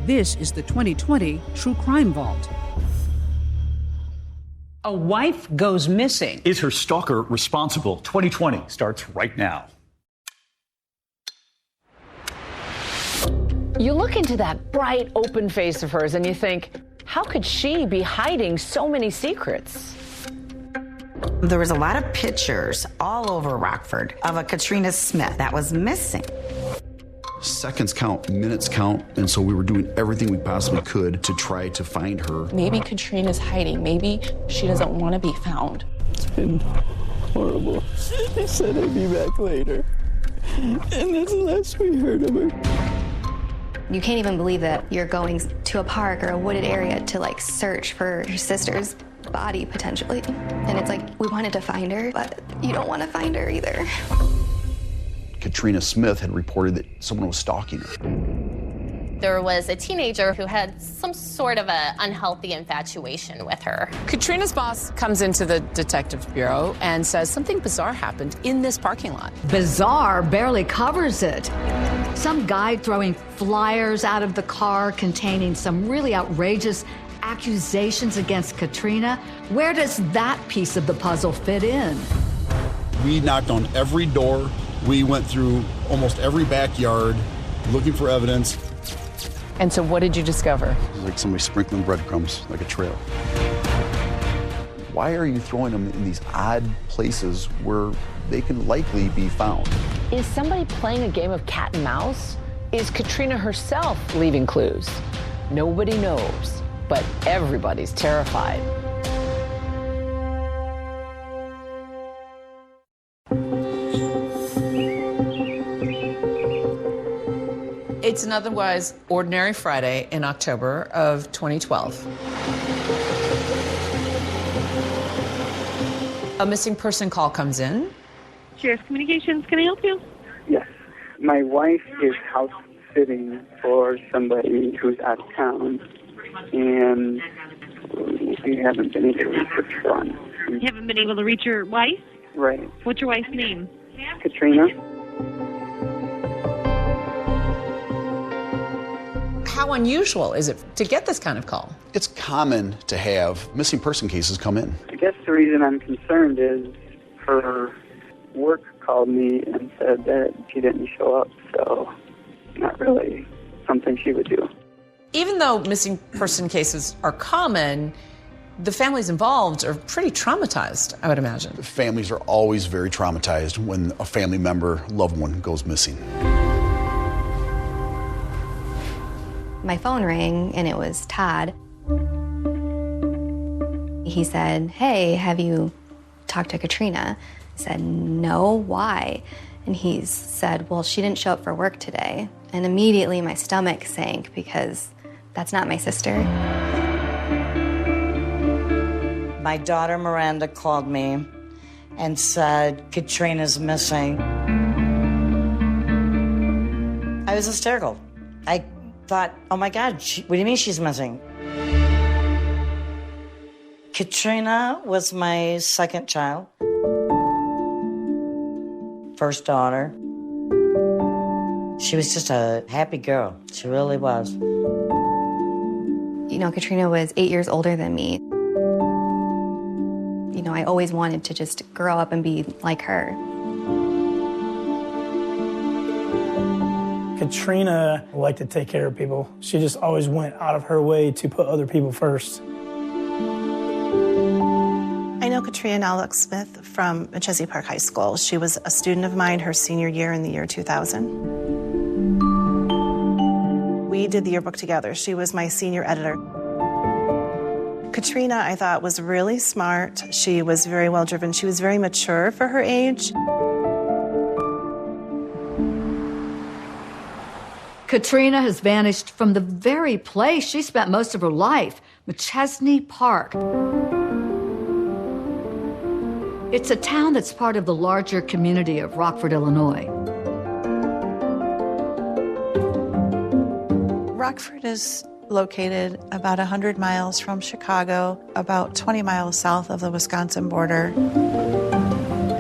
This is the 2020 True Crime Vault. A wife goes missing. Is her stalker responsible? 2020 starts right now. You look into that bright, open face of hers and you think, how could she be hiding so many secrets? There was a lot of pictures all over Rockford of a Katrina Smith that was missing. Seconds count, minutes count, and so we were doing everything we possibly could to try to find her. Maybe Katrina's hiding. Maybe she doesn't want to be found. It's been horrible. They said I'd be back later, and that's the last we heard of her. You can't even believe that you're going to a park or a wooded area to like search for your sister's body potentially. And it's like, we wanted to find her, but you don't want to find her either. Katrina Smith had reported that someone was stalking her. There was a teenager who had some sort of an unhealthy infatuation with her. Katrina's boss comes into the detective bureau and says something bizarre happened in this parking lot. Bizarre barely covers it. Some guy throwing flyers out of the car containing some really outrageous accusations against Katrina. Where does that piece of the puzzle fit in? We knocked on every door. We went through almost every backyard looking for evidence. And so what did you discover? It was like somebody sprinkling breadcrumbs, like a trail. Why are you throwing them in these odd places where they can likely be found? Is somebody playing a game of cat and mouse? Is Katrina herself leaving clues? Nobody knows, but everybody's terrified. It's an otherwise ordinary Friday in October of 2012. A missing person call comes in. Sheriff's Communications, can I help you? Yes. My wife is house sitting for somebody who's out of town, and we haven't been able to reach her son. You haven't been able to reach your wife? Right. What's your wife's name? Katrina. How unusual is it to get this kind of call? It's common to have missing person cases come in. I guess the reason I'm concerned is her work called me and said that she didn't show up, so not really something she would do. Even though missing person cases are common, the families involved are pretty traumatized, I would imagine. Families are always very traumatized when a family member, loved one, goes missing. My phone rang and it was Todd. He said, hey, have you talked to Katrina? I said, no, why? And he said, well, she didn't show up for work today. And immediately my stomach sank because that's not my sister. My daughter Miranda called me and said, Katrina's missing. I was hysterical. I thought, oh my God, what do you mean she's missing? Katrina was my second child, first daughter. She was just a happy girl. She really was. You know, Katrina was 8 years older than me. You know, I always wanted to just grow up and be like her. Katrina liked to take care of people. She just always went out of her way to put other people first. I know Katrina Alex Smith from Chesney Park High School. She was a student of mine her senior year in the year 2000. We did the yearbook together. She was my senior editor. Katrina, I thought, was really smart. She was very well driven. She was very mature for her age. Katrina has vanished from the very place she spent most of her life, Chesney Park. It's a town that's part of the larger community of Rockford, Illinois. Rockford is located about 100 miles from Chicago, about 20 miles south of the Wisconsin border.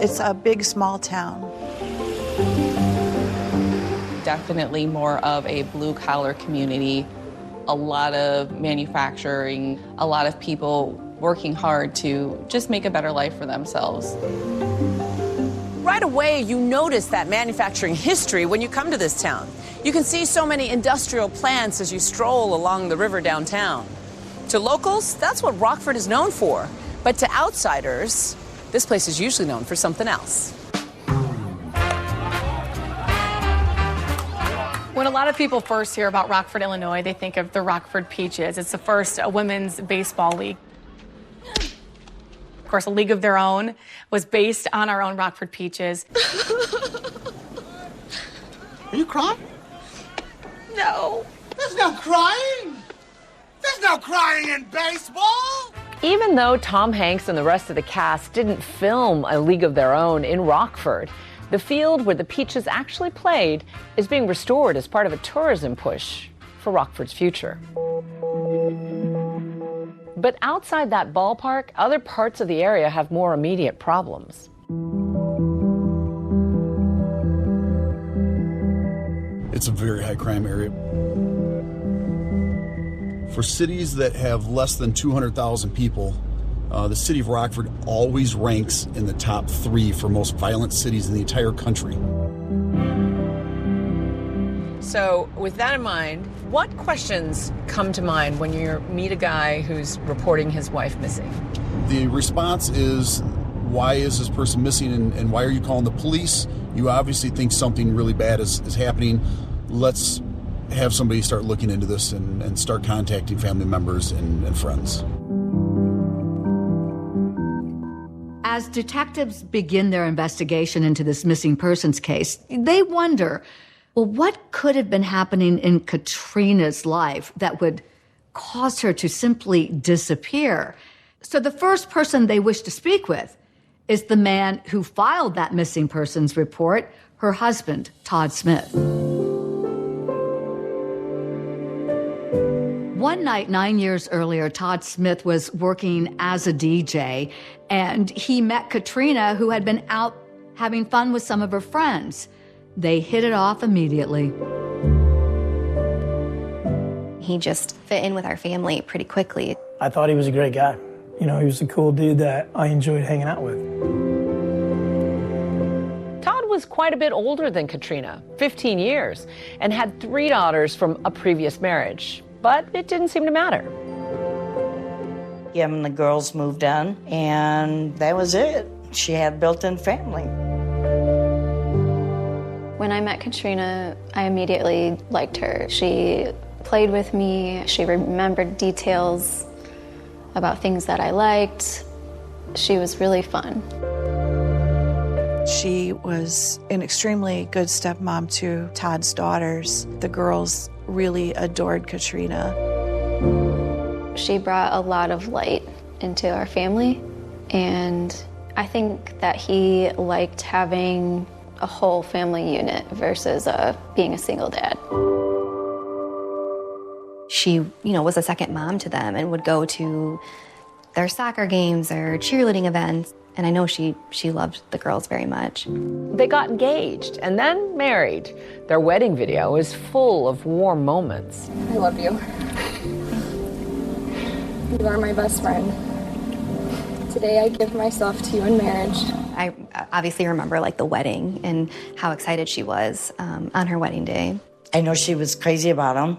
It's a big, small town. Definitely more of a blue-collar community. a lot of manufacturing, a lot of people working hard to just make a better life for themselves. Right away, you notice that manufacturing history when you come to this town. You can see so many industrial plants as you stroll along the river downtown. To locals, that's what Rockford is known for. But to outsiders, this place is usually known for something else. When a lot of people first hear about Rockford, Illinois, they think of the Rockford Peaches. It's the first women's baseball league. Of course, a league of their own was based on our own Rockford Peaches. Are you crying? No. There's no crying. There's no crying in baseball. Even though Tom Hanks and the rest of the cast didn't film A League of Their Own in Rockford, the field where the Peaches actually played is being restored as part of a tourism push for Rockford's future. But outside that ballpark, other parts of the area have more immediate problems. It's a very high crime area. For cities that have less than 200,000 people, the city of Rockford always ranks in the top 3 for most violent cities in the entire country. So, with that in mind, what questions come to mind when you meet a guy who's reporting his wife missing? The response is, why is this person missing and why are you calling the police? You obviously think something really bad is happening. Let's have somebody start looking into this and start contacting family members and friends. As detectives begin their investigation into this missing persons case, they wonder, well, what could have been happening in Katrina's life that would cause her to simply disappear? So the first person they wish to speak with is the man who filed that missing persons report, her husband, Todd Smith. One night, 9 years earlier, Todd Smith was working as a DJ, and he met Katrina, who had been out having fun with some of her friends. They hit it off immediately. He just fit in with our family pretty quickly. I thought he was a great guy. You know, he was a cool dude that I enjoyed hanging out with. Todd was quite a bit older than Katrina, 15 years, and had 3 daughters from a previous marriage. But it didn't seem to matter. Him and the girls moved in, and that was it. She had a built-in family. When I met Katrina, I immediately liked her. She played with me. She remembered details about things that I liked. She was really fun. She was an extremely good stepmom to Todd's daughters. The girls really adored Katrina. She brought a lot of light into our family, and I think that he liked having a whole family unit versus being a single dad. She, was a second mom to them and would go to their soccer games or cheerleading events. And I know she loved the girls very much. They got engaged and then married. Their wedding video is full of warm moments. I love you. You are my best friend. Today I give myself to you in marriage. I obviously remember the wedding and how excited she was on her wedding day. I know she was crazy about him,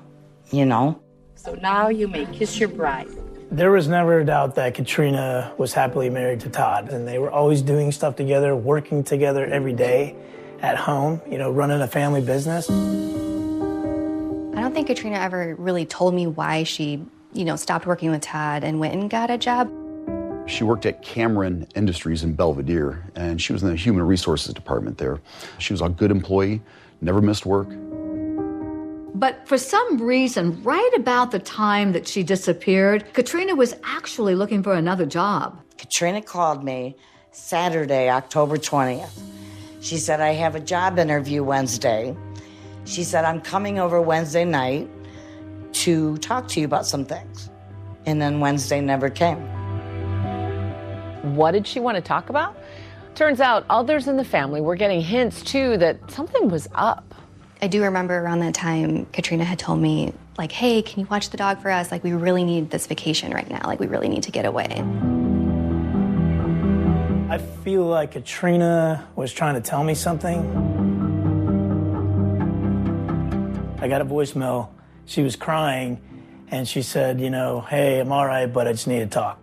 So now you may kiss your bride. There was never a doubt that Katrina was happily married to Todd, and they were always doing stuff together, working together every day at home, running a family business. I don't think Katrina ever really told me why she, stopped working with Todd and went and got a job. She worked at Cameron Industries in Belvedere, and she was in the human resources department there. She was a good employee, never missed work. But for some reason, right about the time that she disappeared, Katrina was actually looking for another job. Katrina called me Saturday, October 20th. She said, I have a job interview Wednesday. She said, I'm coming over Wednesday night to talk to you about some things. And then Wednesday never came. What did she want to talk about? Turns out others in the family were getting hints, too, that something was up. I do remember around that time, Katrina had told me, like, hey, can you watch the dog for us? Like, we really need this vacation right now. Like, we really need to get away. I feel like Katrina was trying to tell me something. I got a voicemail. She was crying, and she said, you know, hey, I'm all right, but I just need to talk.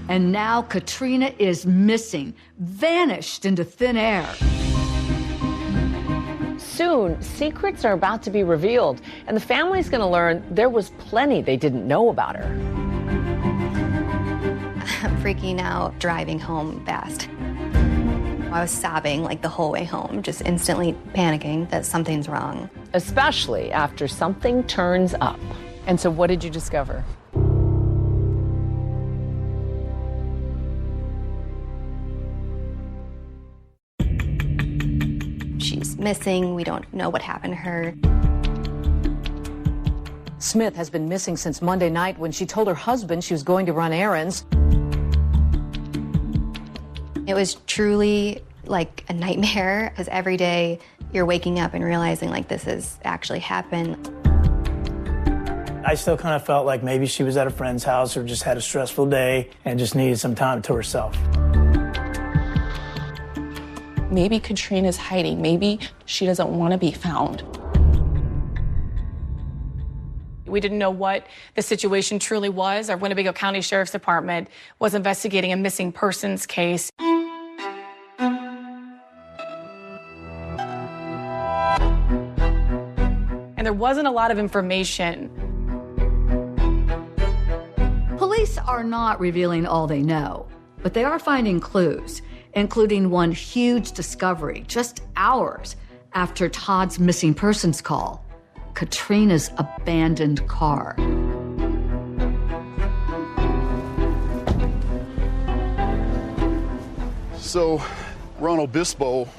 And now Katrina is missing, vanished into thin air. Soon, secrets are about to be revealed, and the family's going to learn there was plenty they didn't know about her. I'm freaking out, driving home fast. I was sobbing like the whole way home, just instantly panicking that something's wrong. Especially after something turns up. And so what did you discover? She's missing. We don't know what happened to her. Smith has been missing since Monday night when she told her husband she was going to run errands. It was truly like a nightmare, because every day you're waking up and realizing like this has actually happened. I still kind of felt like maybe she was at a friend's house or just had a stressful day and just needed some time to herself. Maybe Katrina's hiding. Maybe she doesn't want to be found. We didn't know what the situation truly was. Our Winnebago County Sheriff's Department was investigating a missing persons case. And there wasn't a lot of information. Police are not revealing all they know, but they are finding clues, including one huge discovery just hours after Todd's missing persons call: Katrina's abandoned car. So we're on Obispo,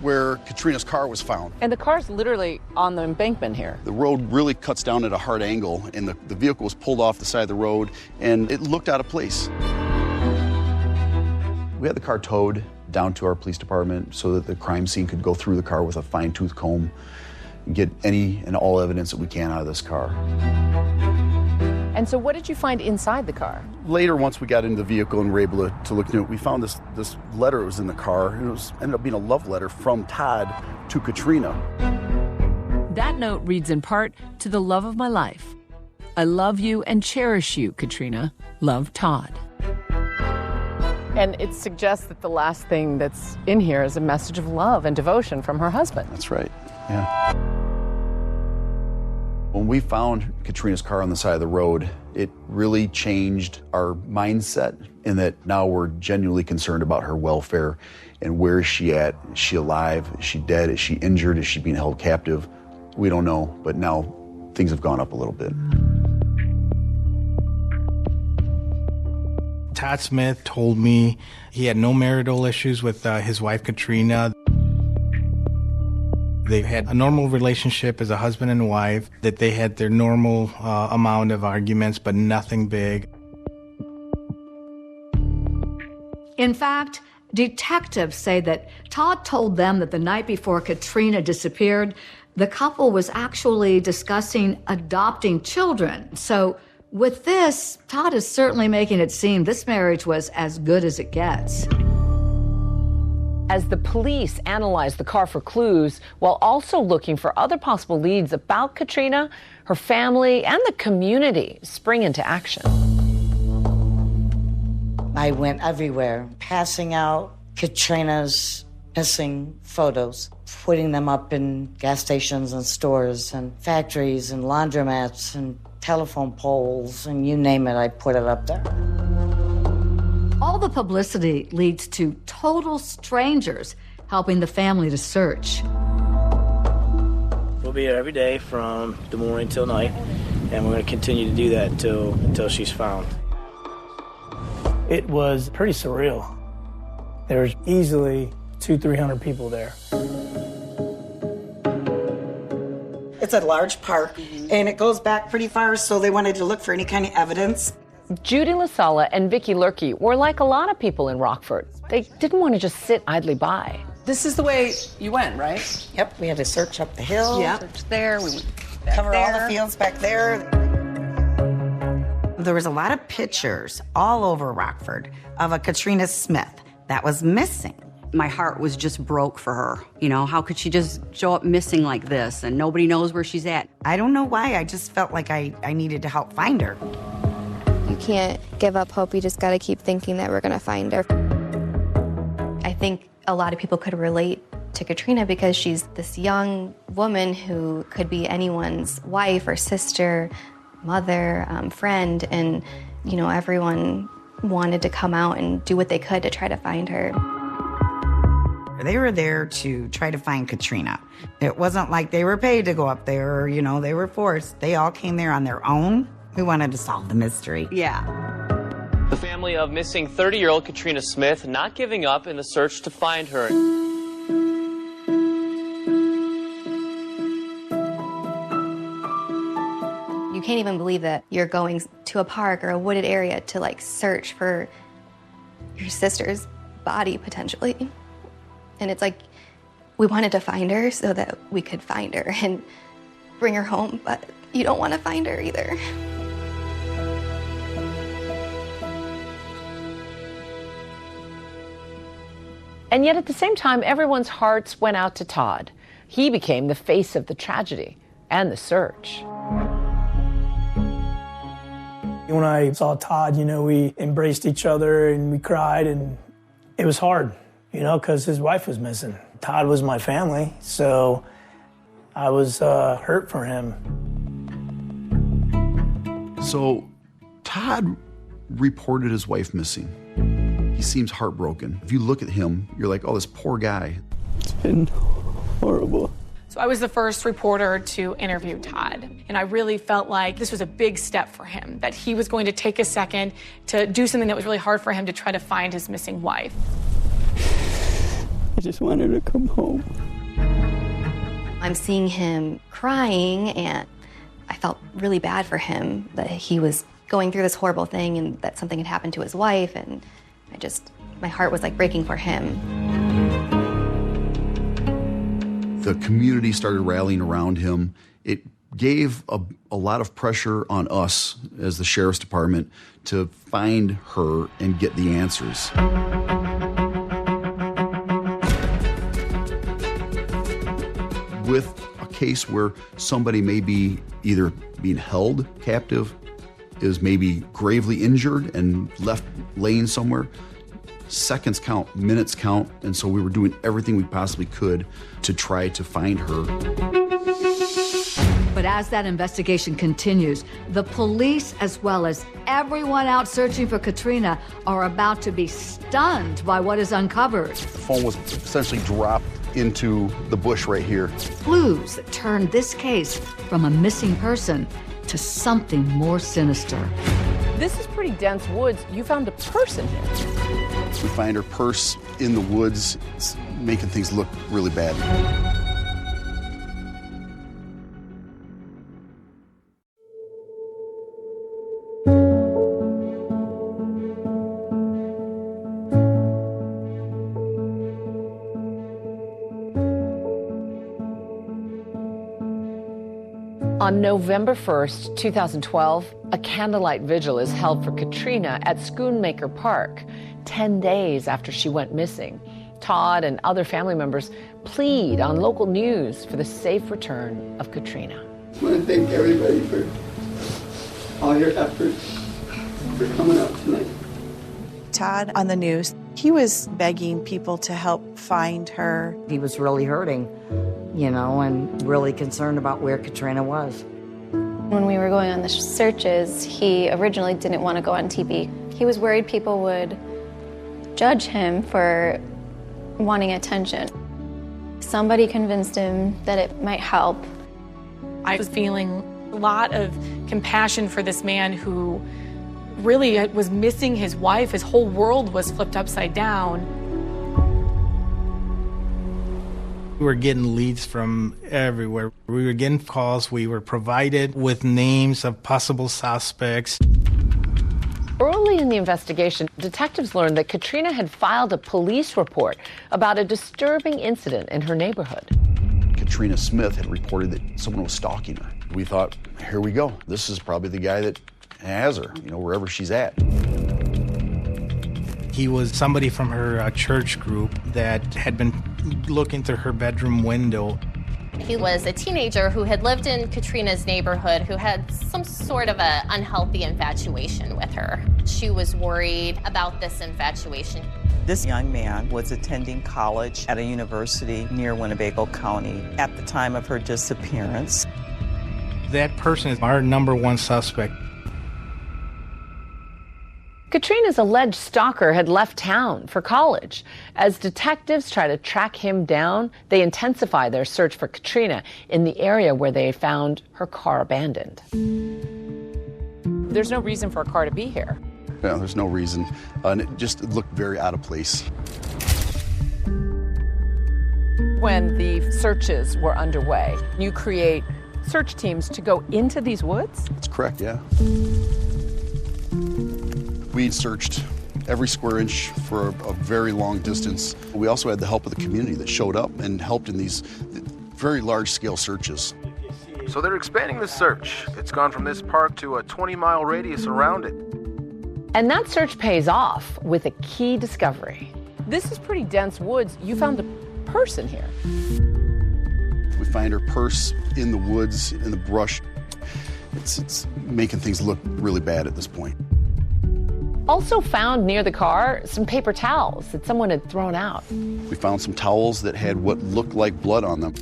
where Katrina's car was found. And the car's literally on the embankment here. The road really cuts down at a hard angle, and the vehicle was pulled off the side of the road, and it looked out of place. We had the car towed down to our police department so that the crime scene could go through the car with a fine-tooth comb and get any and all evidence that we can out of this car. And so what did you find inside the car? Later, once we got into the vehicle and were able to look into it, we found this letter that was in the car, and it ended up being a love letter from Todd to Katrina. That note reads in part, "To the love of my life. I love you and cherish you, Katrina. Love, Todd." And it suggests that the last thing that's in here is a message of love and devotion from her husband. That's right, yeah. When we found Katrina's car on the side of the road, it really changed our mindset in that now we're genuinely concerned about her welfare and where is she at? Is she alive? Is she dead? Is she injured? Is she being held captive? We don't know, but now things have gone up a little bit. Todd Smith told me he had no marital issues with his wife, Katrina. They had a normal relationship as a husband and wife, that they had their normal amount of arguments, but nothing big. In fact, detectives say that Todd told them that the night before Katrina disappeared, the couple was actually discussing adopting children. So with this, Todd is certainly making it seem this marriage was as good as it gets. As the police analyze the car for clues, while also looking for other possible leads about Katrina, her family and the community spring into action. I went everywhere, passing out Katrina's missing photos, putting them up in gas stations and stores and factories and laundromats and telephone poles, and you name it, I put it up there. All the publicity leads to total strangers helping the family to search. We'll be here every day from the morning till night, and we're going to continue to do that until she's found. It was pretty surreal. There's easily 200-300 people there. It's a large park, and it goes back pretty far, so they wanted to look for any kind of evidence. Judy LaSala and Vicki Lurkey were like a lot of people in Rockford. They didn't want to just sit idly by. This is the way you went, right? Yep, we had to search up the hill. Yeah. Search there, we went cover all the fields back there. There was a lot of pictures all over Rockford of a Katrina Smith that was missing. My heart was just broke for her. You know, how could she just show up missing like this and nobody knows where she's at? I don't know why, I just felt like I needed to help find her. You can't give up hope. You just got to keep thinking that we're going to find her. I think a lot of people could relate to Katrina because she's this young woman who could be anyone's wife or sister, mother, friend, and, you know, everyone wanted to come out and do what they could to try to find her. They were there to try to find Katrina. It wasn't like they were paid to go up there or, you know, they were forced. They all came there on their own. We wanted to solve the mystery. Yeah. The family of missing 30-year-old Katrina Smith not giving up in the search to find her. You can't even believe that you're going to a park or a wooded area to like search for your sister's body potentially. And it's like, we wanted to find her so that we could find her and bring her home, but you don't want to find her either. And yet at the same time, everyone's hearts went out to Todd. He became the face of the tragedy and the search. When I saw Todd, you know, we embraced each other and we cried, and it was hard, you know, because his wife was missing. Todd was my family, so I was hurt for him. So Todd reported his wife missing. He seems heartbroken. If you look at him, you're like, oh, this poor guy. It's been horrible. So I was the first reporter to interview Todd, and I really felt like this was a big step for him, that he was going to take a second to do something that was really hard for him to try to find his missing wife. I just wanted to come home. I'm seeing him crying, and I felt really bad for him that he was going through this horrible thing and that something had happened to his wife, and my heart was like breaking for him. The community started rallying around him. It gave a lot of pressure on us as the sheriff's department to find her and get the answers. With a case where somebody may be either being held captive, is maybe gravely injured and left laying somewhere, seconds count, minutes count, and so we were doing everything we possibly could to try to find her. But as that investigation continues, the police, as well as everyone out searching for Katrina, are about to be stunned by what is uncovered. The phone was essentially dropped into the bush right here. Clues that turn this case from a missing person to something more sinister. This is pretty dense woods. You found a purse in here. We find her purse in the woods. It's making things look really bad. On November 1st, 2012, a candlelight vigil is held for Katrina at Schoonmaker Park, 10 days after she went missing. Todd and other family members plead on local news for the safe return of Katrina. I want to thank everybody for all your efforts for coming out tonight. Todd on the news, he was begging people to help find her. He was really hurting, you know, and really concerned about where Katrina was. When we were going on the searches, he originally didn't want to go on TV. He was worried people would judge him for wanting attention. Somebody convinced him that it might help. I was feeling a lot of compassion for this man who really was missing his wife. His whole world was flipped upside down. We were getting leads from everywhere. We were getting calls. We were provided with names of possible suspects. Early in the investigation, detectives learned that Katrina had filed a police report about a disturbing incident in her neighborhood. Katrina Smith had reported that someone was stalking her. We thought, here we go. This is probably the guy that has her, wherever she's at. He was somebody from her church group that had been looking through her bedroom window. He was a teenager who had lived in Katrina's neighborhood who had some sort of an unhealthy infatuation with her. She was worried about this infatuation. This young man was attending college at a university near Winnebago County at the time of her disappearance. That person is our number one suspect. Katrina's alleged stalker had left town for college. As detectives try to track him down, they intensify their search for Katrina in the area where they found her car abandoned. There's no reason for a car to be here. Yeah, there's no reason. And it just looked very out of place. When the searches were underway, you create search teams to go into these woods? That's correct, yeah. We searched every square inch for a very long distance. We also had the help of the community that showed up and helped in these very large-scale searches. So they're expanding the search. It's gone from this park to a 20-mile radius around it. And that search pays off with a key discovery. This is pretty dense woods. You found a purse in here. We find her purse in the woods, in the brush. It's making things look really bad at this point. Also found near the car, some paper towels that someone had thrown out. We found some towels that had what looked like blood on them.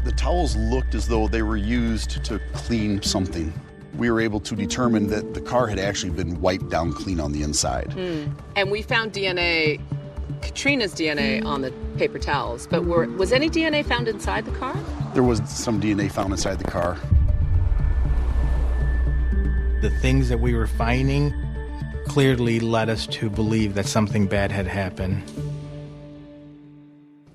The towels looked as though they were used to clean something. We were able to determine that the car had actually been wiped down clean on the inside. And we found DNA, Katrina's DNA on the paper towels, but was any DNA found inside the car? There was some DNA found inside the car. The things that we were finding clearly led us to believe that something bad had happened.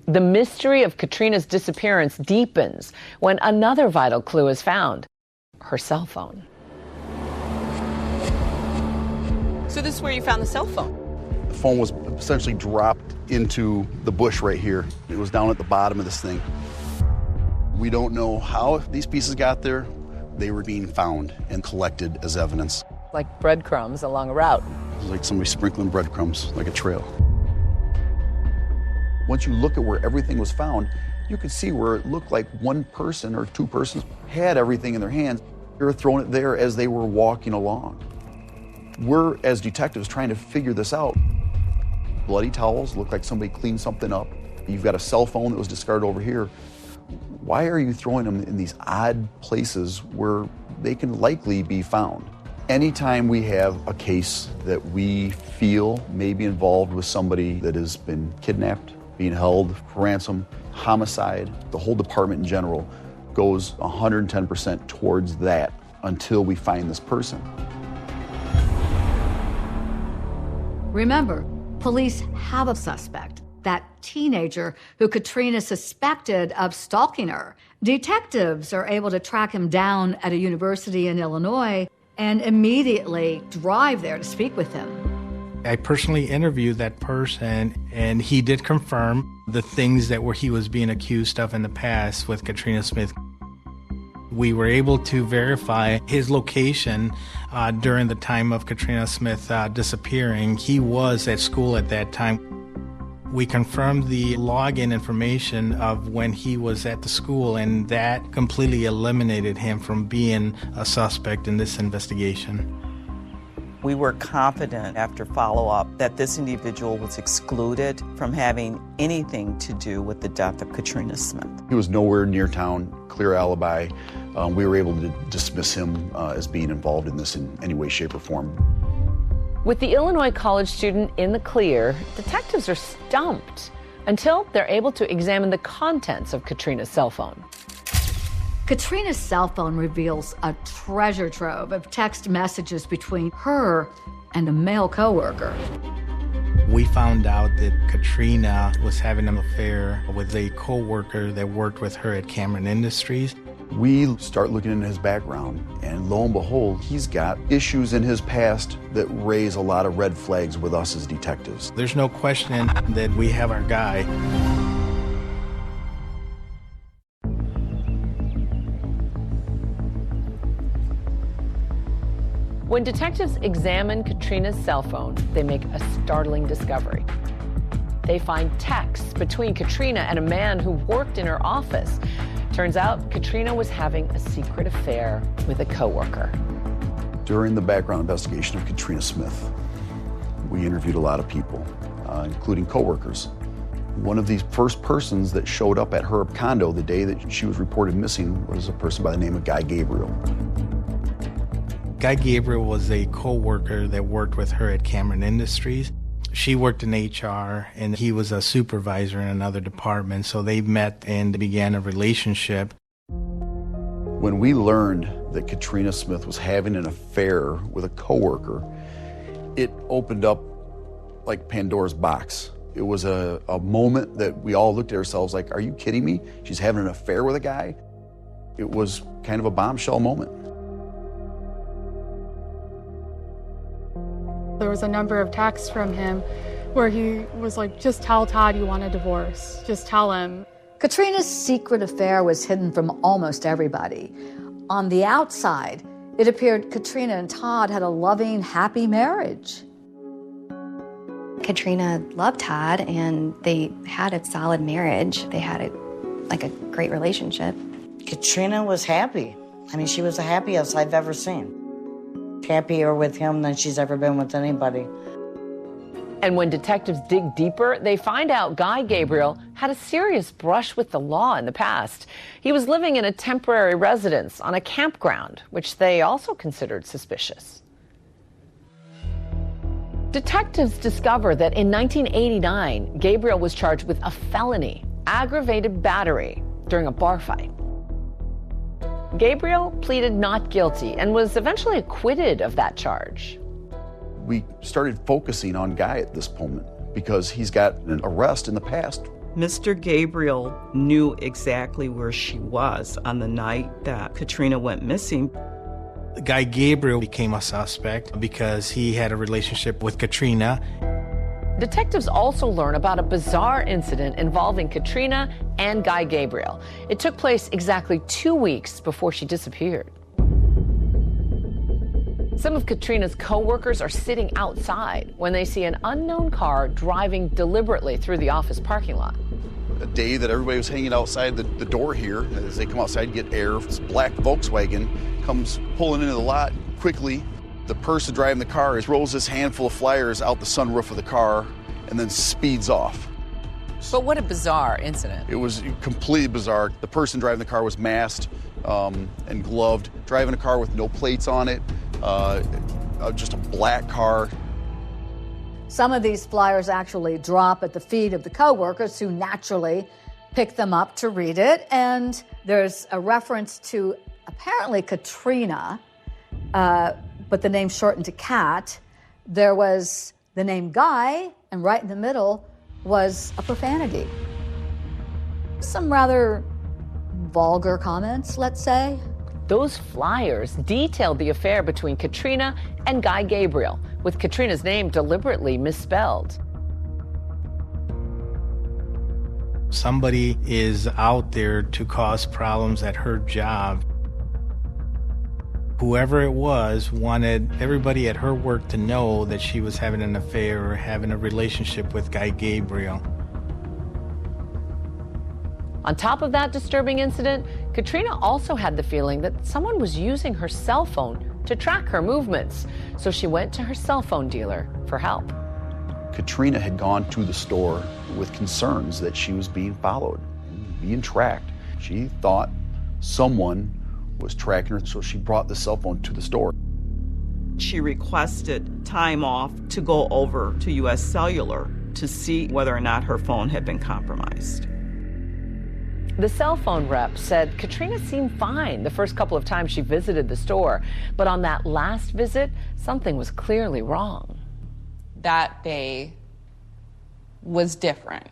The mystery of Katrina's disappearance deepens when another vital clue is found: her cell phone. So this is where you found the cell phone? The phone was essentially dropped into the bush right here. It was down at the bottom of this thing. We don't know how these pieces got there. They were being found and collected as evidence. Like breadcrumbs along a route. It was like somebody sprinkling breadcrumbs, like a trail. Once you look at where everything was found, you could see where it looked like one person or two persons had everything in their hands. They were throwing it there as they were walking along. We're, as detectives, trying to figure this out. Bloody towels look like somebody cleaned something up. You've got a cell phone that was discarded over here. Why are you throwing them in these odd places where they can likely be found? Anytime we have a case that we feel may be involved with somebody that has been kidnapped, being held for ransom, homicide, the whole department in general goes 110% towards that until we find this person. Remember, police have a suspect, that teenager who Katrina suspected of stalking her. Detectives are able to track him down at a university in Illinois and immediately drive there to speak with him. I personally interviewed that person, and he did confirm the things that he was being accused of in the past with Katrina Smith. We were able to verify his location during the time of Katrina Smith disappearing. He was at school at that time. We confirmed the login information of when he was at the school, and that completely eliminated him from being a suspect in this investigation. We were confident after follow-up that this individual was excluded from having anything to do with the death of Katrina Smith. He was nowhere near town, clear alibi. We were able to dismiss him as being involved in this in any way, shape, or form. With the Illinois college student in the clear, detectives are stumped until they're able to examine the contents of Katrina's cell phone. Katrina's cell phone reveals a treasure trove of text messages between her and a male coworker. We found out that Katrina was having an affair with a coworker that worked with her at Cameron Industries. We start looking into his background, and lo and behold, he's got issues in his past that raise a lot of red flags with us as detectives. There's no question that we have our guy. When detectives examine Katrina's cell phone, they make a startling discovery. They find texts between Katrina and a man who worked in her office. Turns out Katrina was having a secret affair with a coworker. During the background investigation of Katrina Smith, we interviewed a lot of people, including coworkers. One of the first persons that showed up at her condo the day that she was reported missing was a person by the name of Guy Gabriel. Guy Gabriel was a co-worker that worked with her at Cameron Industries. She worked in HR, and he was a supervisor in another department, so they met and began a relationship. When we learned that Katrina Smith was having an affair with a coworker, it opened up like Pandora's box. It was a moment that we all looked at ourselves like, are you kidding me? She's having an affair with a guy? It was kind of a bombshell moment. There was a number of texts from him where he was like, just tell Todd you want a divorce. Just tell him. Katrina's secret affair was hidden from almost everybody. On the outside, it appeared Katrina and Todd had a loving, happy marriage. Katrina loved Todd, and they had a solid marriage. They had a great relationship. Katrina was happy. I mean, she was the happiest I've ever seen. Happier with him than she's ever been with anybody. And when detectives dig deeper, they find out Guy Gabriel had a serious brush with the law in the past. He was living in a temporary residence on a campground, which they also considered suspicious. Detectives discover that in 1989, Gabriel was charged with a felony, aggravated battery, during a bar fight. Gabriel pleaded not guilty and was eventually acquitted of that charge. We started focusing on Guy at this moment because he's got an arrest in the past. Mr. Gabriel knew exactly where she was on the night that Katrina went missing. Guy Gabriel became a suspect because he had a relationship with Katrina. Detectives also learn about a bizarre incident involving Katrina and Guy Gabriel. It took place exactly 2 weeks before she disappeared. Some of Katrina's co-workers are sitting outside when they see an unknown car driving deliberately through the office parking lot. A day that everybody was hanging outside the door here, as they come outside to get air, this black Volkswagen comes pulling into the lot quickly. The person driving the car rolls this handful of flyers out the sunroof of the car and then speeds off. But what a bizarre incident. It was completely bizarre. The person driving the car was masked and gloved, driving a car with no plates on it, just a black car. Some of these flyers actually drop at the feet of the coworkers who naturally pick them up to read it. And there's a reference to apparently Katrina, but the name shortened to Kat. There was the name Guy, and right in the middle was a profanity. Some rather vulgar comments, let's say. Those flyers detailed the affair between Katrina and Guy Gabriel, with Katrina's name deliberately misspelled. Somebody is out there to cause problems at her job. Whoever it was wanted everybody at her work to know that she was having an affair or having a relationship with Guy Gabriel. On top of that disturbing incident, Katrina also had the feeling that someone was using her cell phone to track her movements. So she went to her cell phone dealer for help. Katrina had gone to the store with concerns that she was being followed, being tracked. She thought someone was tracking her, so she brought the cell phone to the store. She requested time off to go over to U.S. Cellular to see whether or not her phone had been compromised. The cell phone rep said Katrina seemed fine the first couple of times she visited the store, but on that last visit, something was clearly wrong. That day was different.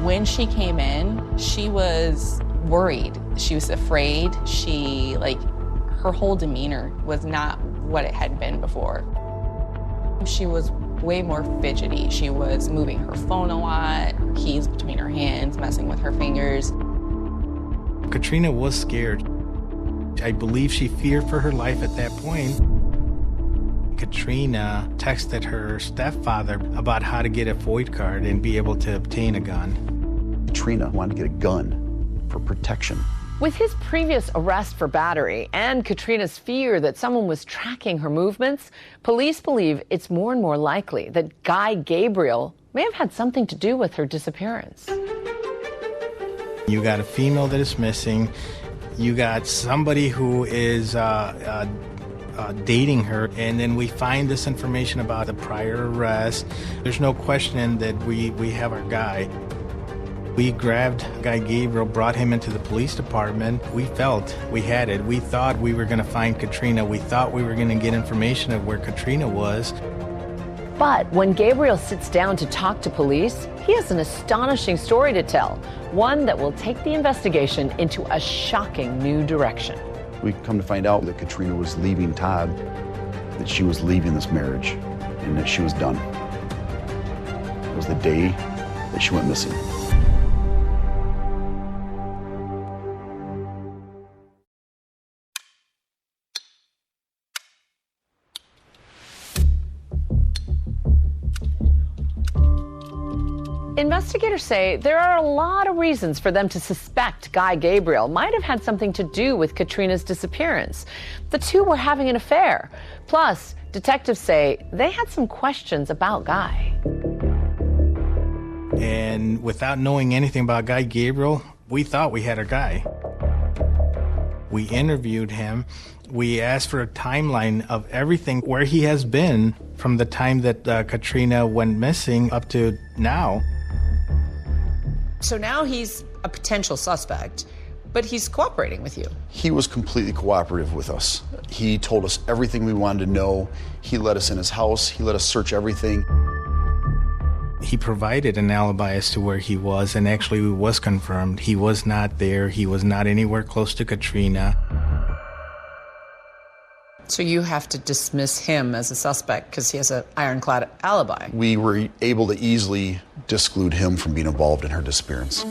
When she came in, she was worried. She was afraid. Her whole demeanor was not what it had been before. She was way more fidgety. She was moving her phone a lot, keys between her hands, messing with her fingers. Katrina was scared. I believe she feared for her life at that point. Katrina texted her stepfather about how to get a FOID card and be able to obtain a gun. Katrina wanted to get a gun for protection. With his previous arrest for battery and Katrina's fear that someone was tracking her movements, police believe it's more and more likely that Guy Gabriel may have had something to do with her disappearance. You got a female that is missing. You got somebody who is dating her, and then we find this information about the prior arrest. There's no question that we have our guy. We grabbed Guy Gabriel, brought him into the police department. We felt we had it. We thought we were going to find Katrina. We thought we were going to get information of where Katrina was. But when Gabriel sits down to talk to police, he has an astonishing story to tell, one that will take the investigation into a shocking new direction. We come to find out that Katrina was leaving Todd, that she was leaving this marriage, and that she was done. It was the day that she went missing. Investigators say there are a lot of reasons for them to suspect Guy Gabriel might have had something to do with Katrina's disappearance. The two were having an affair. Plus, detectives say they had some questions about Guy. And without knowing anything about Guy Gabriel, we thought we had our guy. We interviewed him. We asked for a timeline of everything, where he has been from the time that Katrina went missing up to now. So now he's a potential suspect, but he's cooperating with you. He was completely cooperative with us. He told us everything we wanted to know. He let us in his house. He let us search everything. He provided an alibi as to where he was, and actually it was confirmed. He was not there. He was not anywhere close to Katrina. So you have to dismiss him as a suspect because he has an ironclad alibi. We were able to easily disclude him from being involved in her disappearance.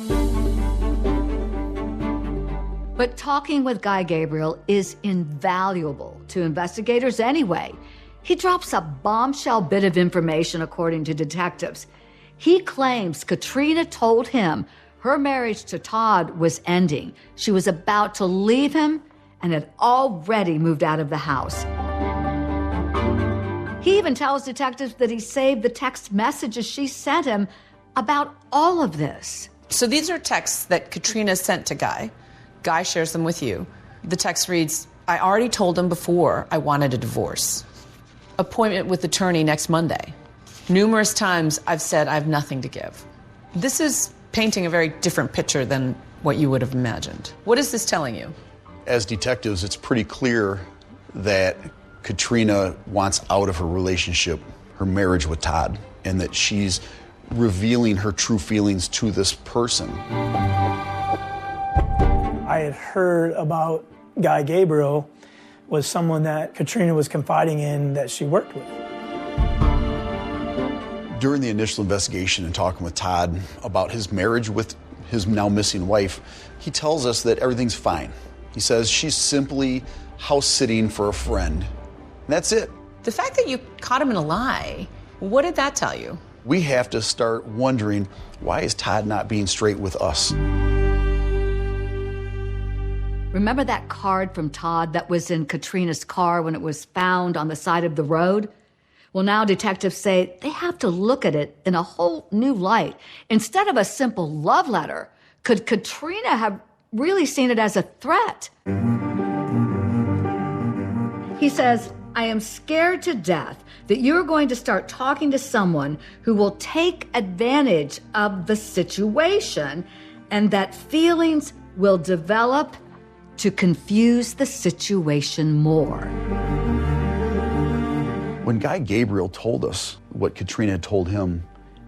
But talking with Guy Gabriel is invaluable to investigators anyway. He drops a bombshell bit of information, according to detectives. He claims Katrina told him her marriage to Todd was ending. She was about to leave him and had already moved out of the house. He even tells detectives that he saved the text messages she sent him about all of this. So these are texts that Katrina sent to Guy. Guy shares them with you. The text reads, "I already told him before I wanted a divorce. Appointment with attorney next Monday. Numerous times I've said I have nothing to give." This is painting a very different picture than what you would have imagined. What is this telling you? As detectives, it's pretty clear that Katrina wants out of her relationship, her marriage with Todd, and that she's revealing her true feelings to this person. I had heard about Guy Gabriel was someone that Katrina was confiding in that she worked with. During the initial investigation and talking with Todd about his marriage with his now missing wife, he tells us that everything's fine. He says she's simply house sitting for a friend. And that's it. The fact that you caught him in a lie, what did that tell you? We have to start wondering, why is Todd not being straight with us? Remember that card from Todd that was in Katrina's car when it was found on the side of the road? Well, now detectives say they have to look at it in a whole new light. Instead of a simple love letter, could Katrina have really seen it as a threat? He says, "I am scared to death that you're going to start talking to someone who will take advantage of the situation and that feelings will develop to confuse the situation more." When Guy Gabriel told us what Katrina had told him,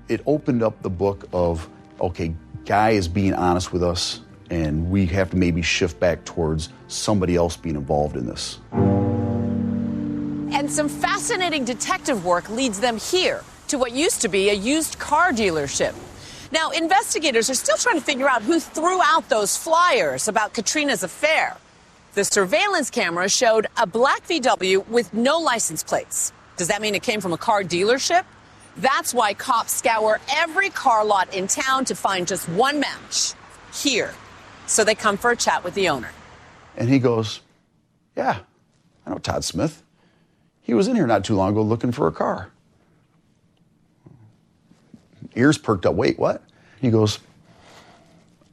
it opened up the book of, okay, Guy is being honest with us. and we have to maybe shift back towards somebody else being involved in this. And some fascinating detective work leads them here to what used to be a used car dealership. Now, investigators are still trying to figure out who threw out those flyers about Katrina's affair. The surveillance camera showed a black VW with no license plates. Does that mean it came from a car dealership? That's why cops scour every car lot in town to find just one match, here. So they come for a chat with the owner. And he goes, yeah, I know Todd Smith. He was in here not too long ago looking for a car. Ears perked up, wait, what? He goes,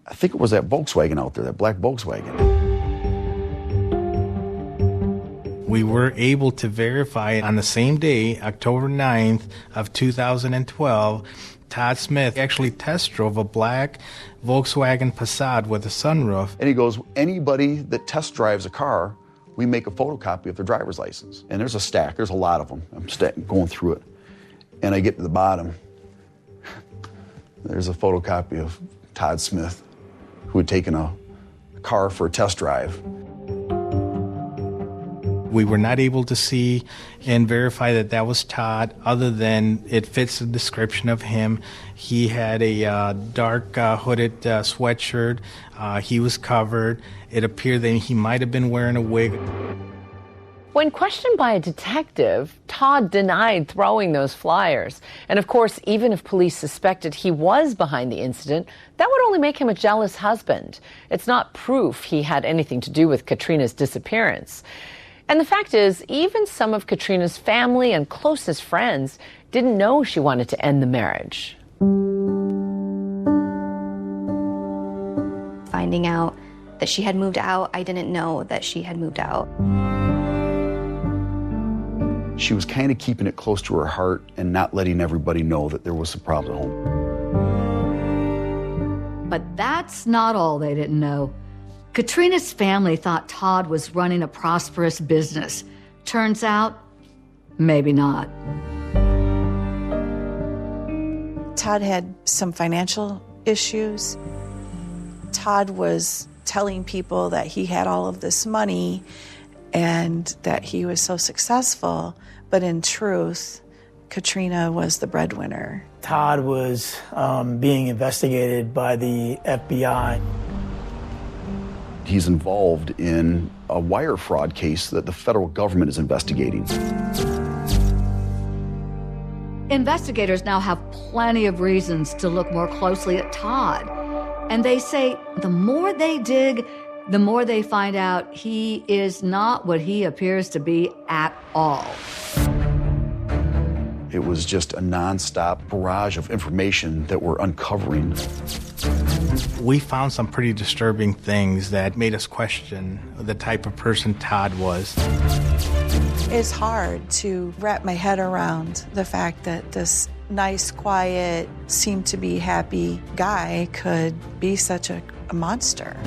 I think it was that Volkswagen out there, that black Volkswagen. We were able to verify on the same day, October 9th of 2012, Todd Smith actually test drove a black Volkswagen Passat with a sunroof. And he goes, anybody that test drives a car, we make a photocopy of their driver's license. And there's a stack, there's a lot of them. I'm going through it. And I get to the bottom. There's a photocopy of Todd Smith, who had taken a car for a test drive. We were not able to see and verify that that was Todd, other than it fits the description of him. He had a dark hooded sweatshirt. He was covered. It appeared that he might have been wearing a wig. When questioned by a detective, Todd denied throwing those flyers. And of course, even if police suspected he was behind the incident, that would only make him a jealous husband. It's not proof he had anything to do with Katrina's disappearance. And the fact is, even some of Katrina's family and closest friends didn't know she wanted to end the marriage. Finding out that she had moved out, I didn't know that she had moved out. She was kind of keeping it close to her heart and not letting everybody know that there was a problem at home. But that's not all they didn't know. Katrina's family thought Todd was running a prosperous business. Turns out, maybe not. Todd had some financial issues. Todd was telling people that he had all of this money and that he was so successful, but in truth, Katrina was the breadwinner. Todd was being investigated by the FBI. He's involved in a wire fraud case that the federal government is investigating. Investigators now have plenty of reasons to look more closely at Todd. And they say the more they dig, the more they find out he is not what he appears to be at all. It was just a nonstop barrage of information that we're uncovering. We found some pretty disturbing things that made us question the type of person Todd was. It's hard to wrap my head around the fact that this nice, quiet, seemed to be happy guy could be such a monster.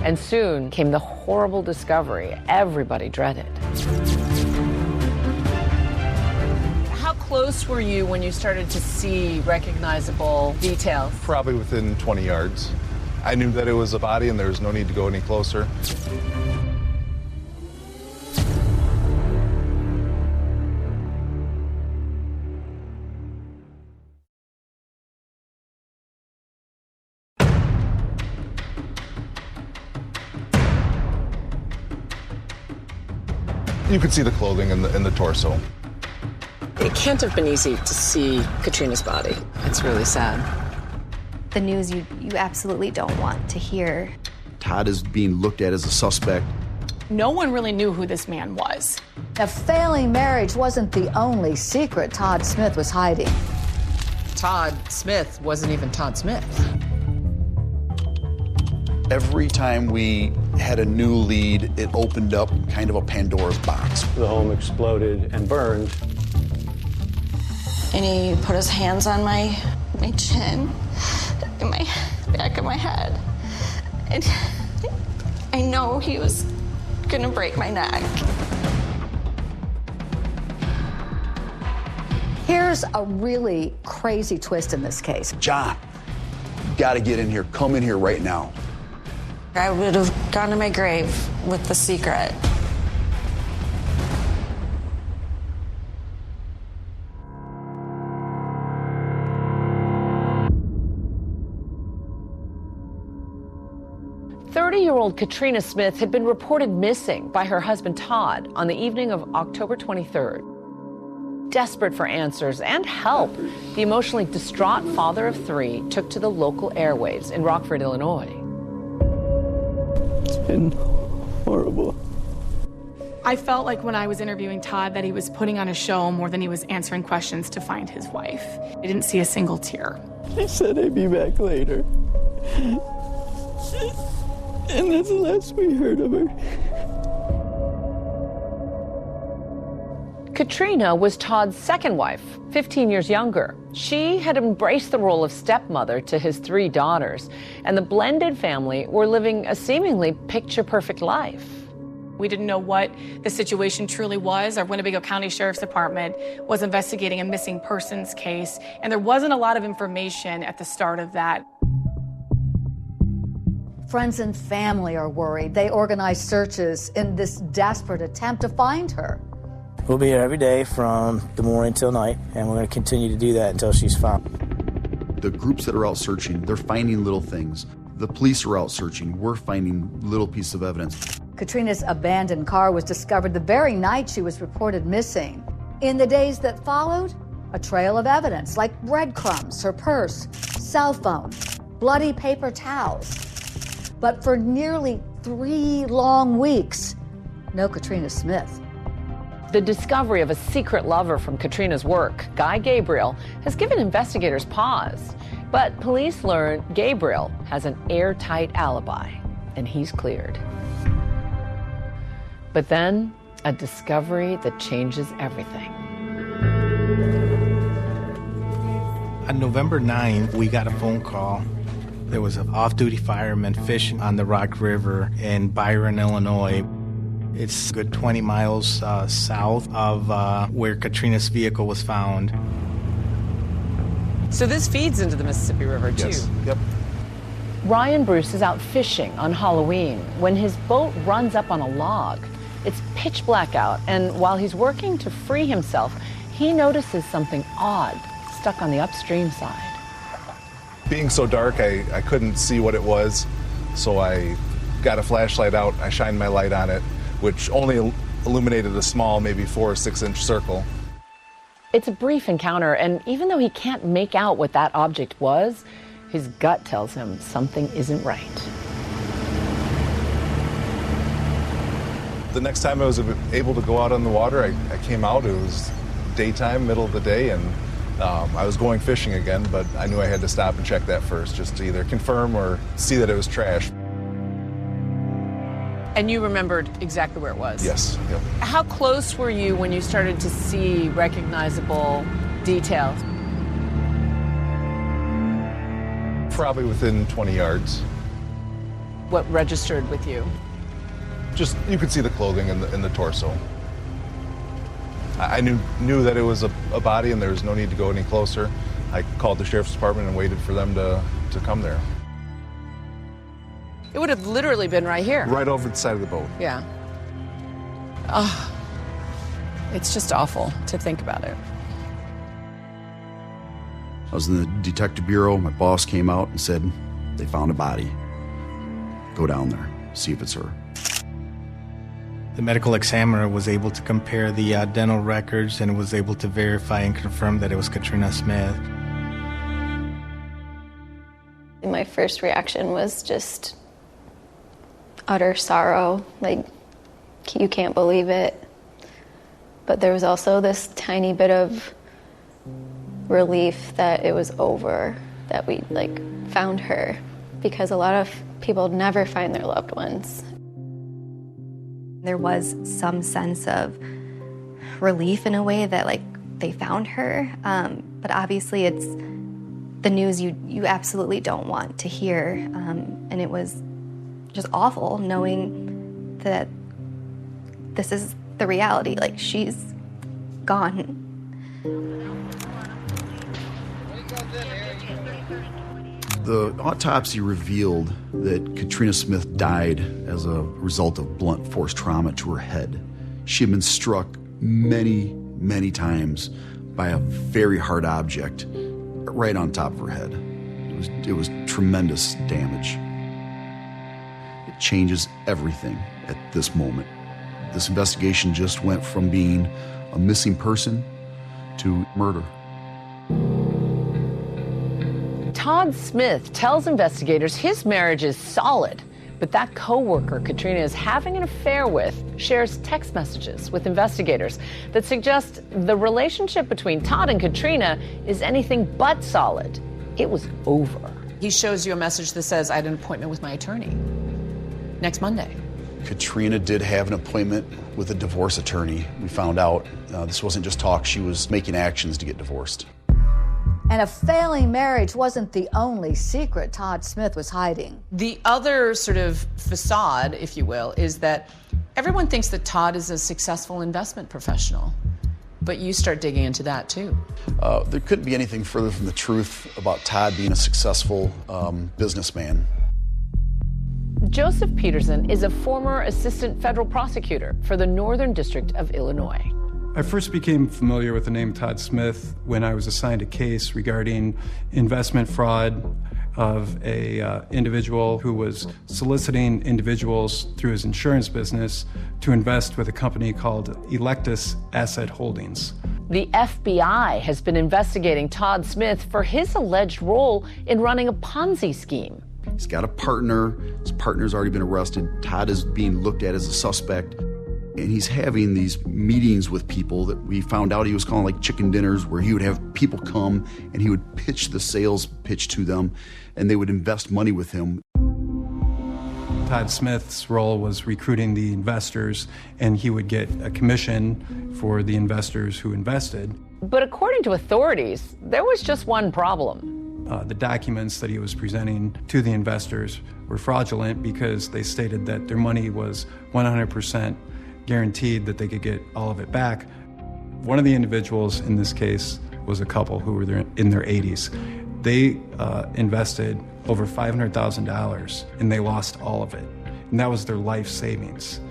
And soon came the horrible discovery everybody dreaded. How close were you when you started to see recognizable details? Probably within 20 yards. I knew that it was a body and there was no need to go any closer. You could see the clothing and the torso. It can't have been easy to see Katrina's body. It's really sad. The news you absolutely don't want to hear. Todd is being looked at as a suspect. No one really knew who this man was. A failing marriage wasn't the only secret Todd Smith was hiding. Todd Smith wasn't even Todd Smith. Every time we had a new lead, it opened up kind of a Pandora's box. The home exploded and burned. And he put his hands on my chin and my back of my head. And I know he was gonna break my neck. Here's a really crazy twist in this case. John, got to get in here. Come in here right now. I would have gone to my grave with the secret. "30-year-old Katrina Smith had been reported missing by her husband Todd on the evening of October 23rd. Desperate for answers and help, the emotionally distraught father of 3 took to the local airwaves in Rockford, Illinois. It's been horrible. I felt like when I was interviewing Todd that he was putting on a show more than he was answering questions to find his wife. I didn't see a single tear. He said I'd be back later. And that's the last we heard of her. Katrina was Todd's second wife, 15 years younger. She had embraced the role of stepmother to his 3 daughters, and the blended family were living a seemingly picture-perfect life. We didn't know what the situation truly was. Our Winnebago County Sheriff's Department was investigating a missing persons case, and there wasn't a lot of information at the start of that. Friends and family are worried. They organize searches in this desperate attempt to find her. We'll be here every day from the morning till night, and we're going to continue to do that until she's found. The groups that are out searching, they're finding little things. The police are out searching. We're finding little pieces of evidence. Katrina's abandoned car was discovered the very night she was reported missing. In the days that followed, a trail of evidence like breadcrumbs, her purse, cell phone, bloody paper towels. But for nearly 3 long weeks, no Katrina Smith. The discovery of a secret lover from Katrina's work, Guy Gabriel, has given investigators pause. But police learn Gabriel has an airtight alibi, and he's cleared. But then, a discovery that changes everything. On November 9th, we got a phone call. There was an off-duty fireman fishing on the Rock River in Byron, Illinois. It's a good 20 miles south of where Katrina's vehicle was found. So this feeds into the Mississippi River, too? Yes. Yep. Ryan Bruce is out fishing on Halloween when his boat runs up on a log. It's pitch black out, and while he's working to free himself, he notices something odd stuck on the upstream side. Being so dark, I couldn't see what it was, so I got a flashlight out, I shined my light on it, which only illuminated a small, maybe 4 or 6 inch circle. It's a brief encounter, and even though he can't make out what that object was, his gut tells him something isn't right. The next time I was able to go out on the water, I came out. It was daytime, middle of the day, and I was going fishing again, but I knew I had to stop and check that first, just to either confirm or see that it was trash. And you remembered exactly where it was? Yes. Yep. How close were you when you started to see recognizable details? Probably within 20 yards. What registered with you? Just, you could see the clothing in the torso. I knew that it was a body and there was no need to go any closer. I called the sheriff's department and waited for them to come there. It would have literally been right here. Right over the side of the boat. Yeah. Oh, it's just awful to think about it. I was in the detective bureau. My boss came out and said, they found a body. Go down there, see if it's her. The medical examiner was able to compare the dental records and was able to verify and confirm that it was Katrina Smith. My first reaction was just utter sorrow, like you can't believe it. But there was also this tiny bit of relief that it was over, that we found her, because a lot of people never find their loved ones. There was some sense of relief in a way that they found her, but obviously it's the news you absolutely don't want to hear, and it was just awful knowing that this is the reality, she's gone. The autopsy revealed that Katrina Smith died as a result of blunt force trauma to her head. She had been struck many, many times by a very hard object right on top of her head. It was tremendous damage. It changes everything at this moment. This investigation just went from being a missing person to murder. Todd Smith tells investigators his marriage is solid, but that coworker Katrina is having an affair with shares text messages with investigators that suggest the relationship between Todd and Katrina is anything but solid. It was over. He shows you a message that says, I had an appointment with my attorney next Monday. Katrina did have an appointment with a divorce attorney. We found out this wasn't just talk, she was making actions to get divorced. And a failing marriage wasn't the only secret Todd Smith was hiding. The other sort of facade, if you will, is that everyone thinks that Todd is a successful investment professional. But you start digging into that, too. There couldn't be anything further from the truth about Todd being a successful businessman. Joseph Peterson is a former assistant federal prosecutor for the Northern District of Illinois. I first became familiar with the name Todd Smith when I was assigned a case regarding investment fraud of a individual who was soliciting individuals through his insurance business to invest with a company called Electus Asset Holdings. The FBI has been investigating Todd Smith for his alleged role in running a Ponzi scheme. He's got a partner. His partner's already been arrested. Todd is being looked at as a suspect. And he's having these meetings with people that we found out he was calling like chicken dinners, where he would have people come and he would pitch the sales pitch to them and they would invest money with him. Todd Smith's role was recruiting the investors, and he would get a commission for the investors who invested. But according to authorities, there was just one problem. The documents that he was presenting to the investors were fraudulent because they stated that their money was 100% guaranteed that they could get all of it back. One of the individuals in this case was a couple who were in their 80s. They invested over $500,000 and they lost all of it. And that was their life savings.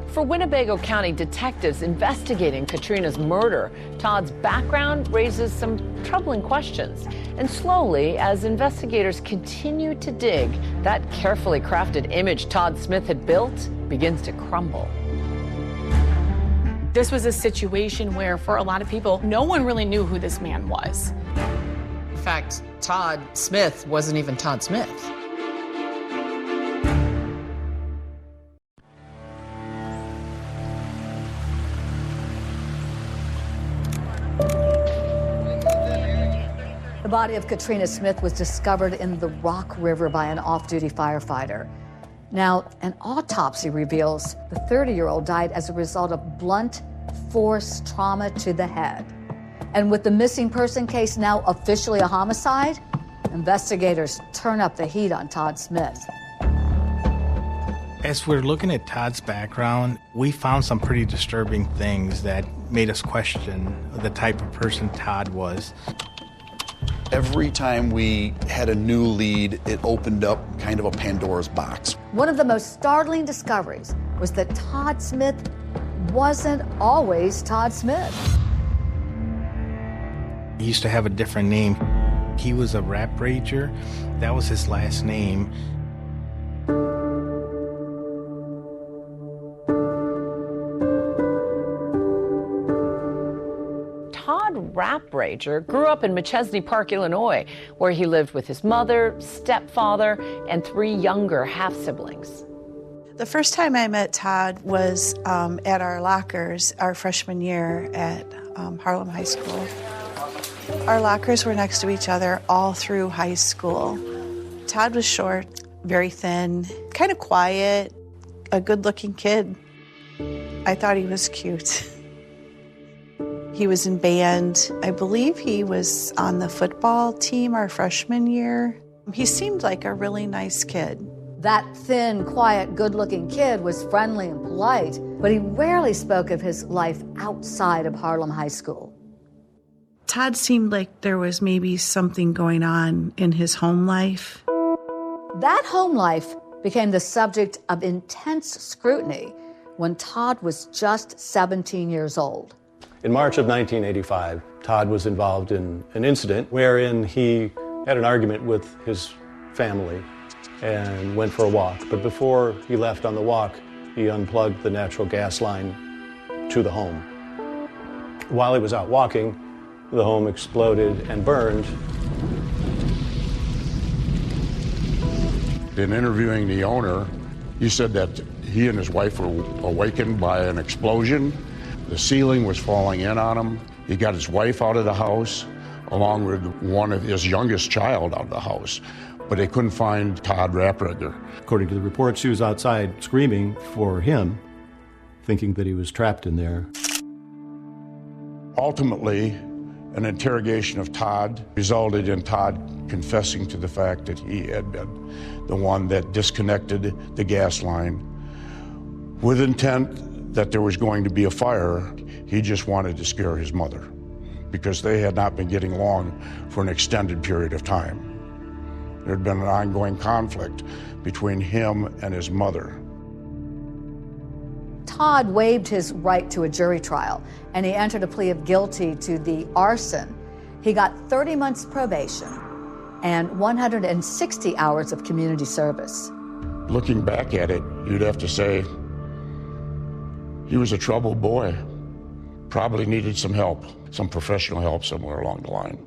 For Winnebago County detectives investigating Katrina's murder, Todd's background raises some troubling questions. And slowly, as investigators continue to dig, that carefully crafted image Todd Smith had built begins to crumble. This was a situation where, for a lot of people, no one really knew who this man was. In fact, Todd Smith wasn't even Todd Smith. The body of Katrina Smith was discovered in the Rock River by an off-duty firefighter. Now, an autopsy reveals the 30-year-old died as a result of blunt force trauma to the head. And with the missing person case now officially a homicide, investigators turn up the heat on Todd Smith. As we're looking at Todd's background, we found some pretty disturbing things that made us question the type of person Todd was. Every time we had a new lead, it opened up kind of a Pandora's box. One of the most startling discoveries was that Todd Smith wasn't always Todd Smith. He used to have a different name. He was a rap rager. That was his last name. Todd Rap Rager grew up in Machesney Park, Illinois, where he lived with his mother, stepfather, and 3 younger half-siblings. The first time I met Todd was at our lockers our freshman year at Harlem High School. Our lockers were next to each other all through high school. Todd was short, very thin, kind of quiet, a good-looking kid. I thought he was cute. He was in band. I believe he was on the football team our freshman year. He seemed like a really nice kid. That thin, quiet, good-looking kid was friendly and polite, but he rarely spoke of his life outside of Harlem High School. Todd seemed like there was maybe something going on in his home life. That home life became the subject of intense scrutiny when Todd was just 17 years old. In March of 1985, Todd was involved in an incident wherein he had an argument with his family and went for a walk. But before he left on the walk, he unplugged the natural gas line to the home. While he was out walking, the home exploded and burned. In interviewing the owner, he said that he and his wife were awakened by an explosion. The ceiling was falling in on him. He got his wife out of the house, along with one of his youngest child out of the house. But they couldn't find Todd Rapridger. According to the report, she was outside screaming for him, thinking that he was trapped in there. Ultimately, an interrogation of Todd resulted in Todd confessing to the fact that he had been the one that disconnected the gas line with intent that there was going to be a fire. He just wanted to scare his mother because they had not been getting along for an extended period of time. There had been an ongoing conflict between him and his mother. Todd waived his right to a jury trial, and he entered a plea of guilty to the arson. He got 30 months probation and 160 hours of community service. Looking back at it, you'd have to say he was a troubled boy. Probably needed some help, some professional help somewhere along the line.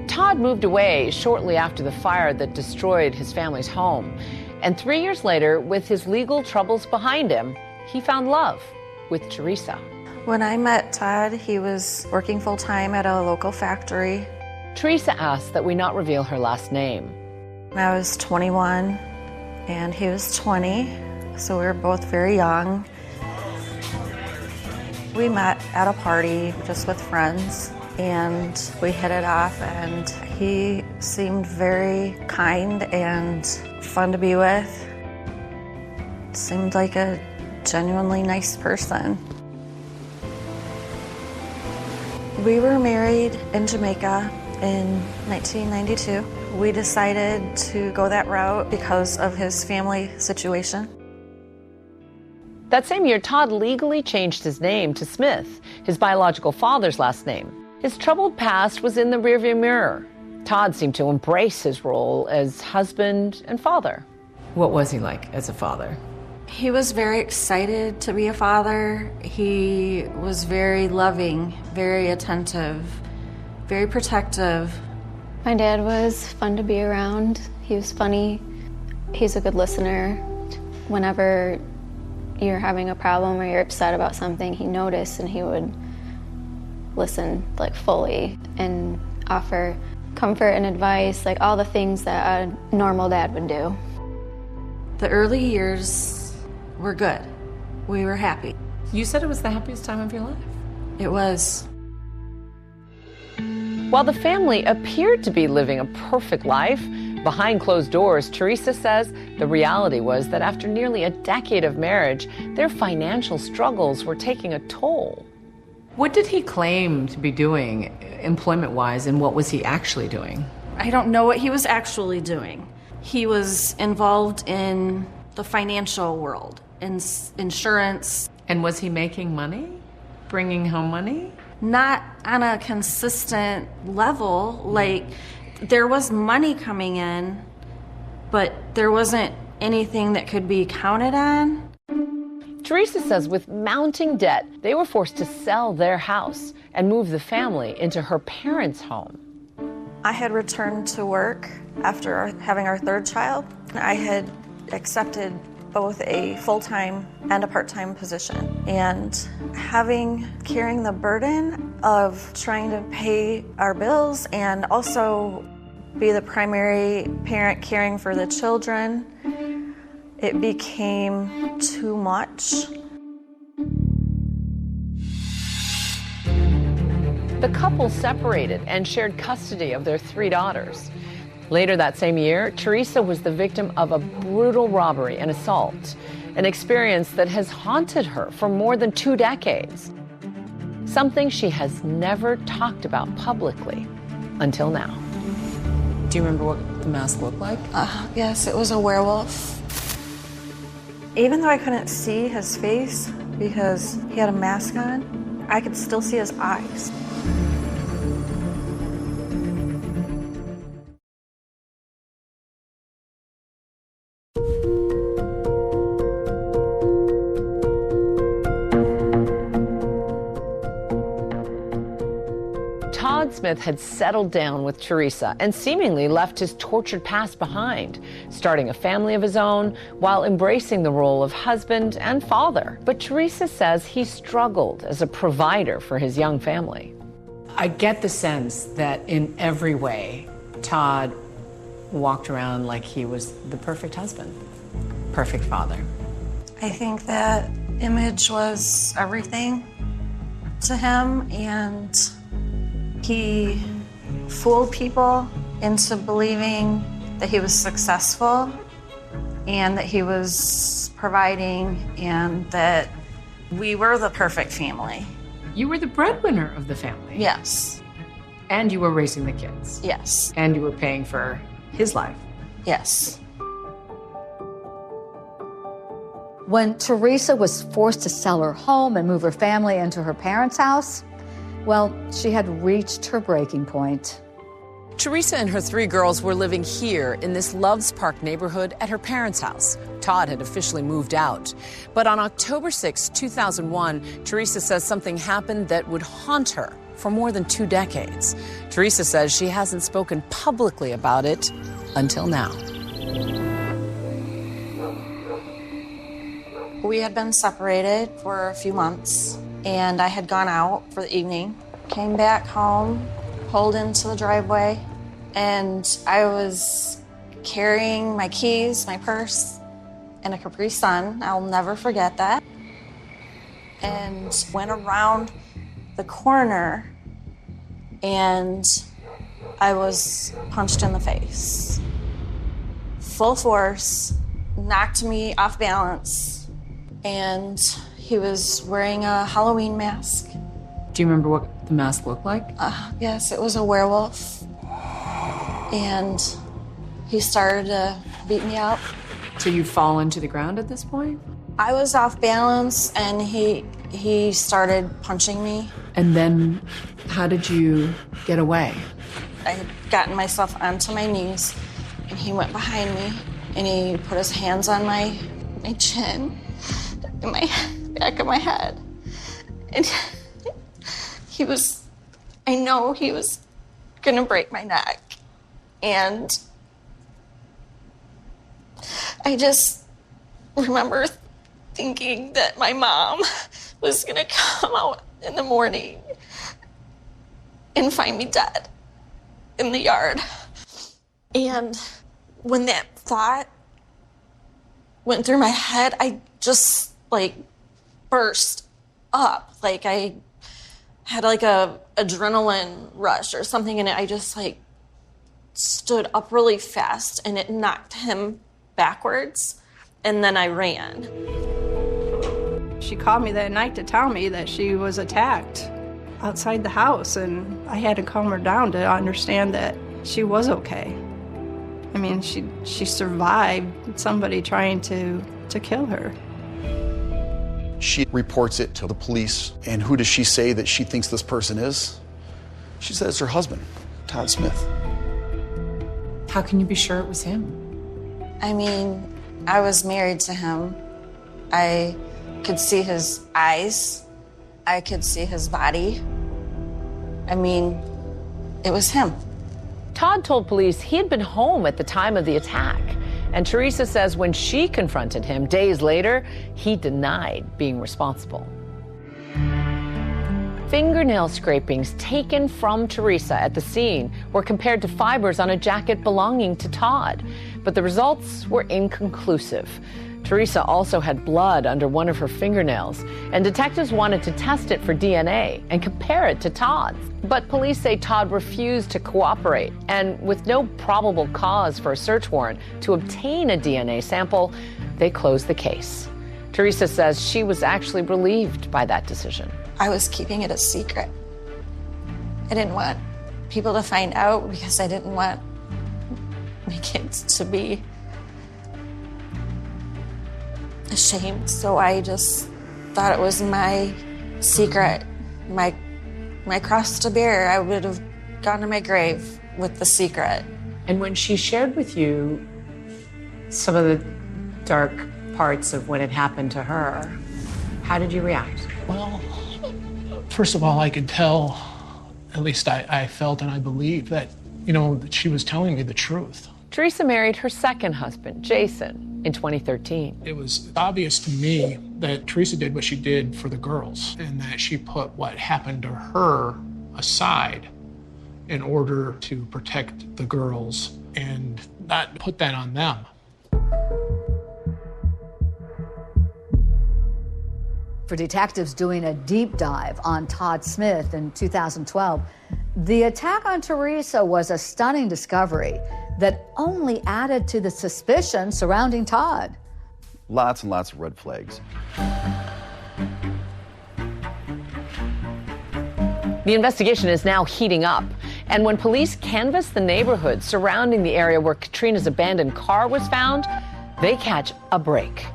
Todd moved away shortly after the fire that destroyed his family's home. And 3 years later, with his legal troubles behind him, he found love with Teresa. When I met Todd, he was working full-time at a local factory. Teresa asked that we not reveal her last name. I was 21 and he was 20, so we were both very young. We met at a party just with friends and we hit it off, and he seemed very kind and fun to be with. Seemed like a genuinely nice person. We were married in Jamaica in 1992. We decided to go that route because of his family situation. That same year, Todd legally changed his name to Smith, his biological father's last name. His troubled past was in the rearview mirror. Todd seemed to embrace his role as husband and father. What was he like as a father? He was very excited to be a father. He was very loving, very attentive, very protective. My dad was fun to be around. He was funny. He's a good listener. Whenever you're having a problem or you're upset about something, he noticed and he would listen like fully and offer comfort and advice, like all the things that a normal dad would do. The early years were good. We were happy. You said it was the happiest time of your life. It was. While the family appeared to be living a perfect life, behind closed doors, Teresa says the reality was that after nearly a decade of marriage, their financial struggles were taking a toll. What did he claim to be doing employment-wise, and what was he actually doing? I don't know what he was actually doing. He was involved in the financial world, in insurance. And was he making money? Bringing home money? Not on a consistent level. Like, there was money coming in, but there wasn't anything that could be counted on. Teresa says with mounting debt, they were forced to sell their house and move the family into her parents' home. I had returned to work after having our third child. I had accepted both a full-time and a part-time position. And carrying the burden of trying to pay our bills and also be the primary parent caring for the children, it became too much. The couple separated and shared custody of their 3 daughters. Later that same year, Teresa was the victim of a brutal robbery and assault, an experience that has haunted her for more than 2 decades. something she has never talked about publicly until now. Do you remember what the mask looked like? Yes, it was a werewolf. Even though I couldn't see his face because he had a mask on, I could still see his eyes. Todd Smith had settled down with Teresa and seemingly left his tortured past behind, starting a family of his own while embracing the role of husband and father. But Teresa says he struggled as a provider for his young family. I get the sense that in every way, Todd walked around like he was the perfect husband, perfect father. I think that image was everything to him, and he fooled people into believing that he was successful and that he was providing and that we were the perfect family. You were the breadwinner of the family. Yes. And you were raising the kids. Yes. And you were paying for his life. Yes. When Teresa was forced to sell her home and move her family into her parents' house, well, she had reached her breaking point. Teresa and her 3 girls were living here in this Loves Park neighborhood at her parents' house. Todd had officially moved out. But on October 6, 2001, Teresa says something happened that would haunt her for more than 2 decades. Teresa says she hasn't spoken publicly about it until now. We had been separated for a few months, and I had gone out for the evening, came back home, pulled into the driveway, and I was carrying my keys, my purse, and a Capri Sun. I'll never forget that. And went around the corner, and I was punched in the face. Full force, knocked me off balance, and he was wearing a Halloween mask. Do you remember what the mask looked like? Yes, it was a werewolf. And he started to beat me up. So you fall into the ground at this point? I was off balance, and he started punching me. And then how did you get away? I had gotten myself onto my knees, and he went behind me, and he put his hands on my chin, in my back of my head. And I know he was gonna break my neck. And I just remember thinking that my mom was gonna come out in the morning and find me dead in the yard. And when that thought went through my head, I just burst up. I had a adrenaline rush or something, and I just stood up really fast, and it knocked him backwards, and then I ran. She called me that night to tell me that she was attacked outside the house, and I had to calm her down to understand that she was okay. I mean, she survived somebody trying to kill her. She reports it to the police, and who does she say that she thinks this person is? She said it's her husband, Todd Smith. How can you be sure it was him? I mean, I was married to him. I could see his eyes. I could see his body. I mean, it was him. Todd told police he had been home at the time of the attack. And Teresa says when she confronted him days later, he denied being responsible. Fingernail scrapings taken from Teresa at the scene were compared to fibers on a jacket belonging to Todd, but the results were inconclusive. Teresa also had blood under one of her fingernails, and detectives wanted to test it for DNA and compare it to Todd's. But police say Todd refused to cooperate, and with no probable cause for a search warrant to obtain a DNA sample, they closed the case. Teresa says she was actually relieved by that decision. I was keeping it a secret. I didn't want people to find out because I didn't want my kids to be ashamed. So I just thought it was my secret, my cross to bear. I would have gone to my grave with the secret. And when she shared with you some of the dark parts of what had happened to her, how did you react? Well, first of all, I could tell, at least I felt and I believed that, that she was telling me the truth. Teresa married her second husband, Jason, in 2013. It was obvious to me that Teresa did what she did for the girls and that she put what happened to her aside in order to protect the girls and not put that on them. For detectives doing a deep dive on Todd Smith in 2012, the attack on Teresa was a stunning discovery that only added to the suspicion surrounding Todd. Lots and lots of red flags. The investigation is now heating up. And when police canvassed the neighborhood surrounding the area where Katrina's abandoned car was found, they catch a break.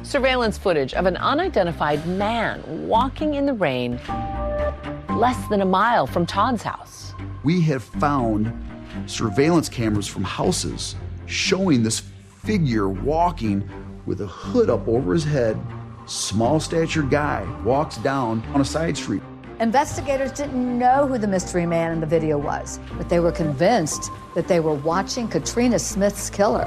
Surveillance footage of an unidentified man walking in the rain less than a mile from Todd's house. We have found surveillance cameras from houses showing this figure walking with a hood up over his head. Small-statured guy walks down on a side street. Investigators didn't know who the mystery man in the video was, but they were convinced that they were watching Katrina Smith's killer.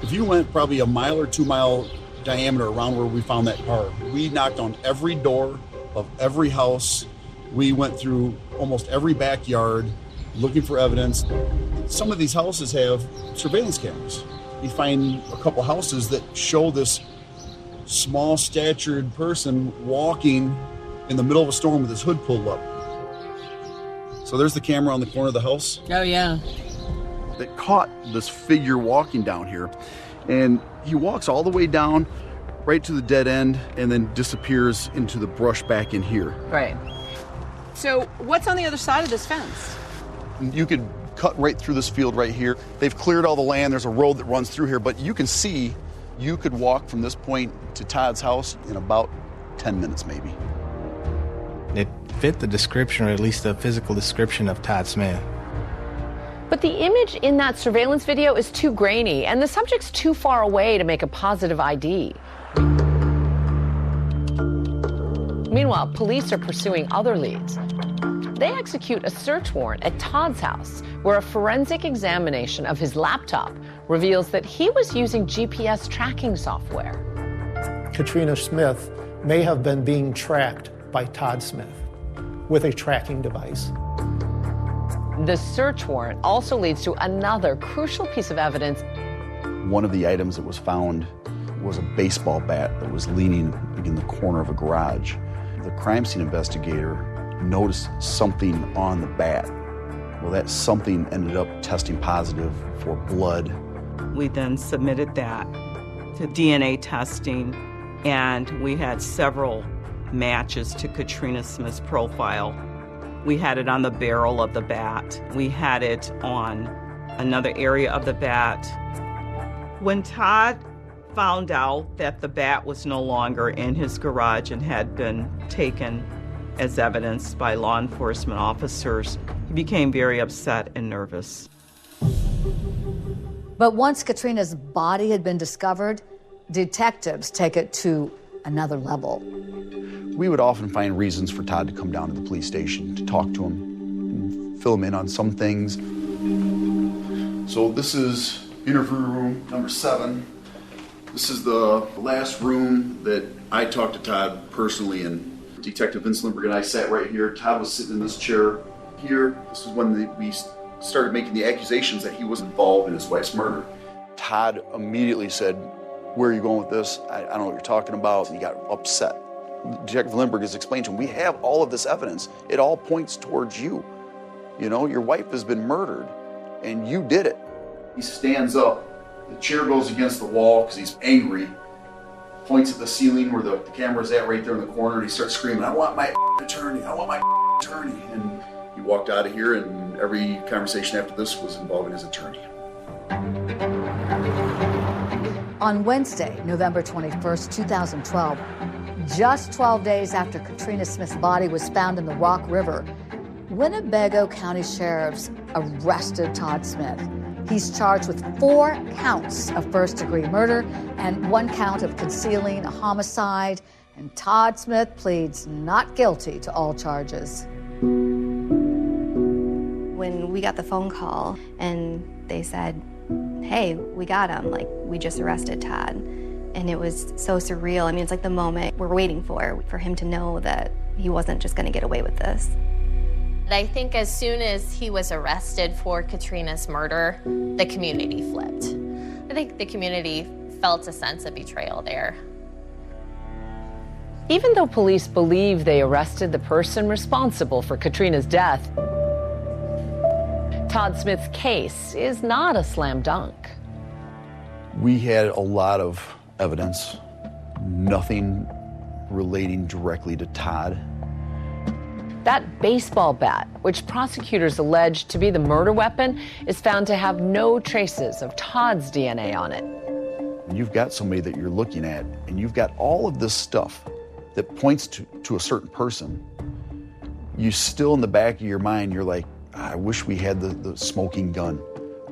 If you went probably a mile or 2 mile diameter around where we found that car, we knocked on every door of every house. We went through almost every backyard looking for evidence. Some of these houses have surveillance cameras. You find a couple houses that show this small-statured person walking in the middle of a storm with his hood pulled up. So there's the camera on the corner of the house. Oh, yeah. That caught this figure walking down here. And he walks all the way down right to the dead end and then disappears into the brush back in here. Right. So what's on the other side of this fence? You could cut right through this field right here. They've cleared all the land. There's a road that runs through here, but you can see you could walk from this point to Todd's house in about 10 minutes maybe. It fit the description, or at least the physical description of Todd Smith. But the image in that surveillance video is too grainy, and the subject's too far away to make a positive ID. Meanwhile, police are pursuing other leads. They execute a search warrant at Todd's house, where a forensic examination of his laptop reveals that he was using GPS tracking software. Katrina Smith may have been being tracked by Todd Smith with a tracking device. The search warrant also leads to another crucial piece of evidence. One of the items that was found was a baseball bat that was leaning in the corner of a garage. The crime scene investigator noticed something on the bat. Well, that something ended up testing positive for blood. We then submitted that to DNA testing, and we had several matches to Katrina Smith's profile. We had it on the barrel of the bat. We had it on another area of the bat. When Todd found out that the bat was no longer in his garage and had been taken as evidence by law enforcement officers, he became very upset and nervous. But once Katrina's body had been discovered, detectives take it to another level. We would often find reasons for Todd to come down to the police station to talk to him, fill him in on some things. So this is interview room number 7. This is the last room that I talked to Todd personally in. Detective Vince Lindbergh and I sat right here. Todd was sitting in this chair here. This is when we started making the accusations that he was involved in his wife's murder. Todd immediately said, "Where are you going with this? I don't know what you're talking about." And he got upset. Detective Lindbergh has explained to him, we have all of this evidence. It all points towards you. You know, your wife has been murdered, and you did it. He stands up. The chair goes against the wall because he's angry. Points at the ceiling where the camera's at right there in the corner, and he starts screaming, I want my attorney, I want my attorney. And he walked out of here, and every conversation after this was involving his attorney. On Wednesday, November 21st, 2012, just 12 days after Katrina Smith's body was found in the Rock River, Winnebago County sheriffs arrested Todd Smith. He's charged with 4 counts of first-degree murder and 1 count of concealing a homicide, and Todd Smith pleads not guilty to all charges. When we got the phone call and they said, hey, we got him, like, we just arrested Todd. And it was so surreal. I mean, it's like the moment we're waiting for him to know that he wasn't just gonna get away with this. I think as soon as he was arrested for Katrina's murder, the community flipped. I think the community felt a sense of betrayal there. Even though police believe they arrested the person responsible for Katrina's death, Todd Smith's case is not a slam dunk. We had a lot of evidence, nothing relating directly to Todd. That baseball bat, which prosecutors allege to be the murder weapon, is found to have no traces of Todd's DNA on it. You've got somebody that you're looking at, and you've got all of this stuff that points to a certain person. You still, in the back of your mind, you're like, I wish we had the smoking gun.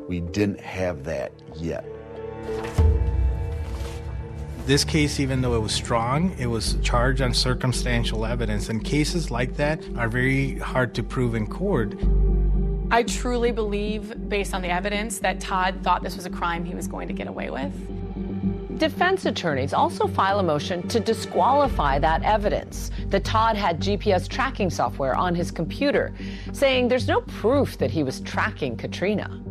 We didn't have that yet. This case, even though it was strong, it was charged on circumstantial evidence, and cases like that are very hard to prove in court. I truly believe, based on the evidence, that Todd thought this was a crime he was going to get away with. Defense attorneys also file a motion to disqualify that evidence that Todd had GPS tracking software on his computer, saying there's no proof that he was tracking Katrina.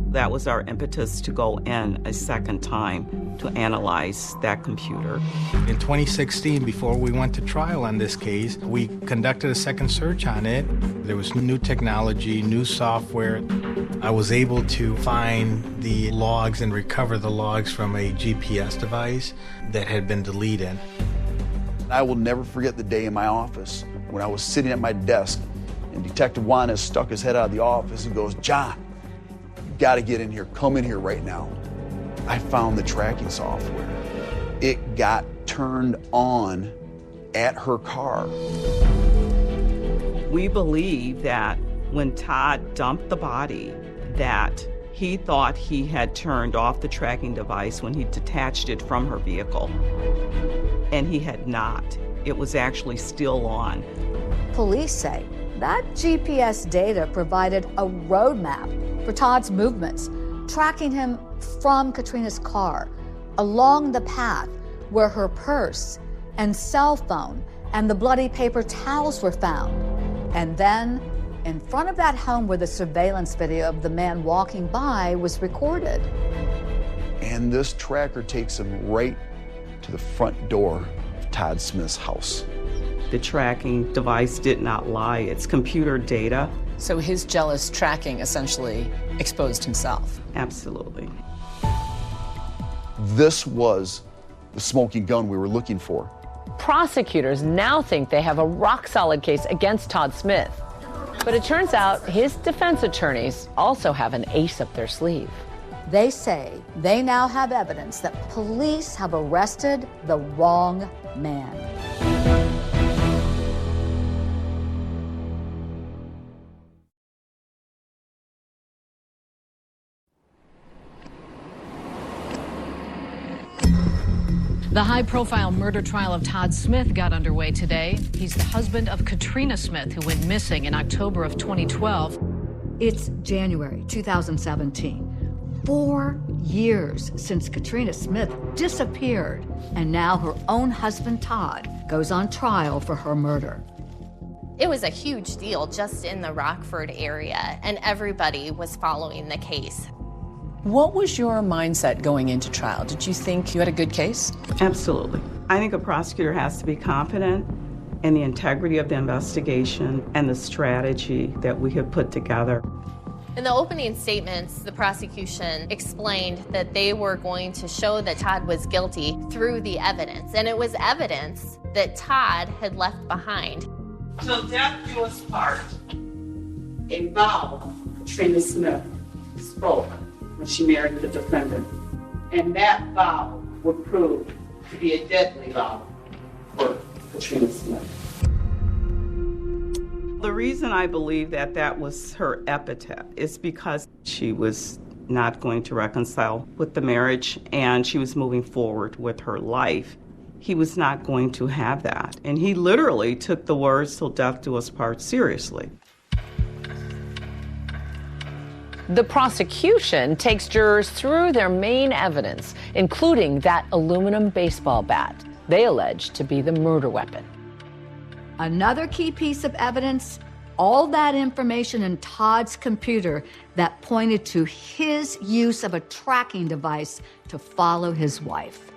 That was our impetus to go in a second time to analyze that computer. In 2016, before we went to trial on this case, we conducted a second search on it. There was new technology, new software. I was able to find the logs and recover the logs from a GPS device that had been deleted. I will never forget the day in my office when I was sitting at my desk and Detective Juanez stuck his head out of the office and goes, John, got to get in here. Come in here right now. I found the tracking software. It got turned on at her car. We believe that when Todd dumped the body, that he thought he had turned off the tracking device when he detached it from her vehicle. And he had not. It was actually still on. Police say that GPS data provided a roadmap for Todd's movements, tracking him from Katrina's car along the path where her purse and cell phone and the bloody paper towels were found. And then, in front of that home where the surveillance video of the man walking by was recorded. And this tracker takes him right to the front door of Todd Smith's house. The tracking device did not lie. It's computer data. So his jealous tracking essentially exposed himself. Absolutely. This was the smoking gun we were looking for. Prosecutors now think they have a rock-solid case against Todd Smith. But it turns out his defense attorneys also have an ace up their sleeve. They say they now have evidence that police have arrested the wrong man. The high-profile murder trial of Todd Smith got underway today. He's the husband of Katrina Smith, who went missing in October of 2012. It's January 2017. 4 years since Katrina Smith disappeared, and now her own husband, Todd, goes on trial for her murder. It was a huge deal just in the Rockford area, and everybody was following the case. What was your mindset going into trial? Did you think you had a good case? Absolutely. I think a prosecutor has to be confident and the integrity of the investigation and the strategy that we have put together. In the opening statements, the prosecution explained that they were going to show that Todd was guilty through the evidence, and it was evidence that Todd had left behind. Till death do us part, a vow Katrina Smith spoke when she married the defendant, and that vow would prove to be a deadly vow for Katrina Smith. The reason I believe that that was her epitaph is because she was not going to reconcile with the marriage and she was moving forward with her life. He was not going to have that. And he literally took the words "till death do us part" seriously. The prosecution takes jurors through their main evidence, including that aluminum baseball bat they allege to be the murder weapon. Another key piece of evidence, all that information in Todd's computer that pointed to his use of a tracking device to follow his wife.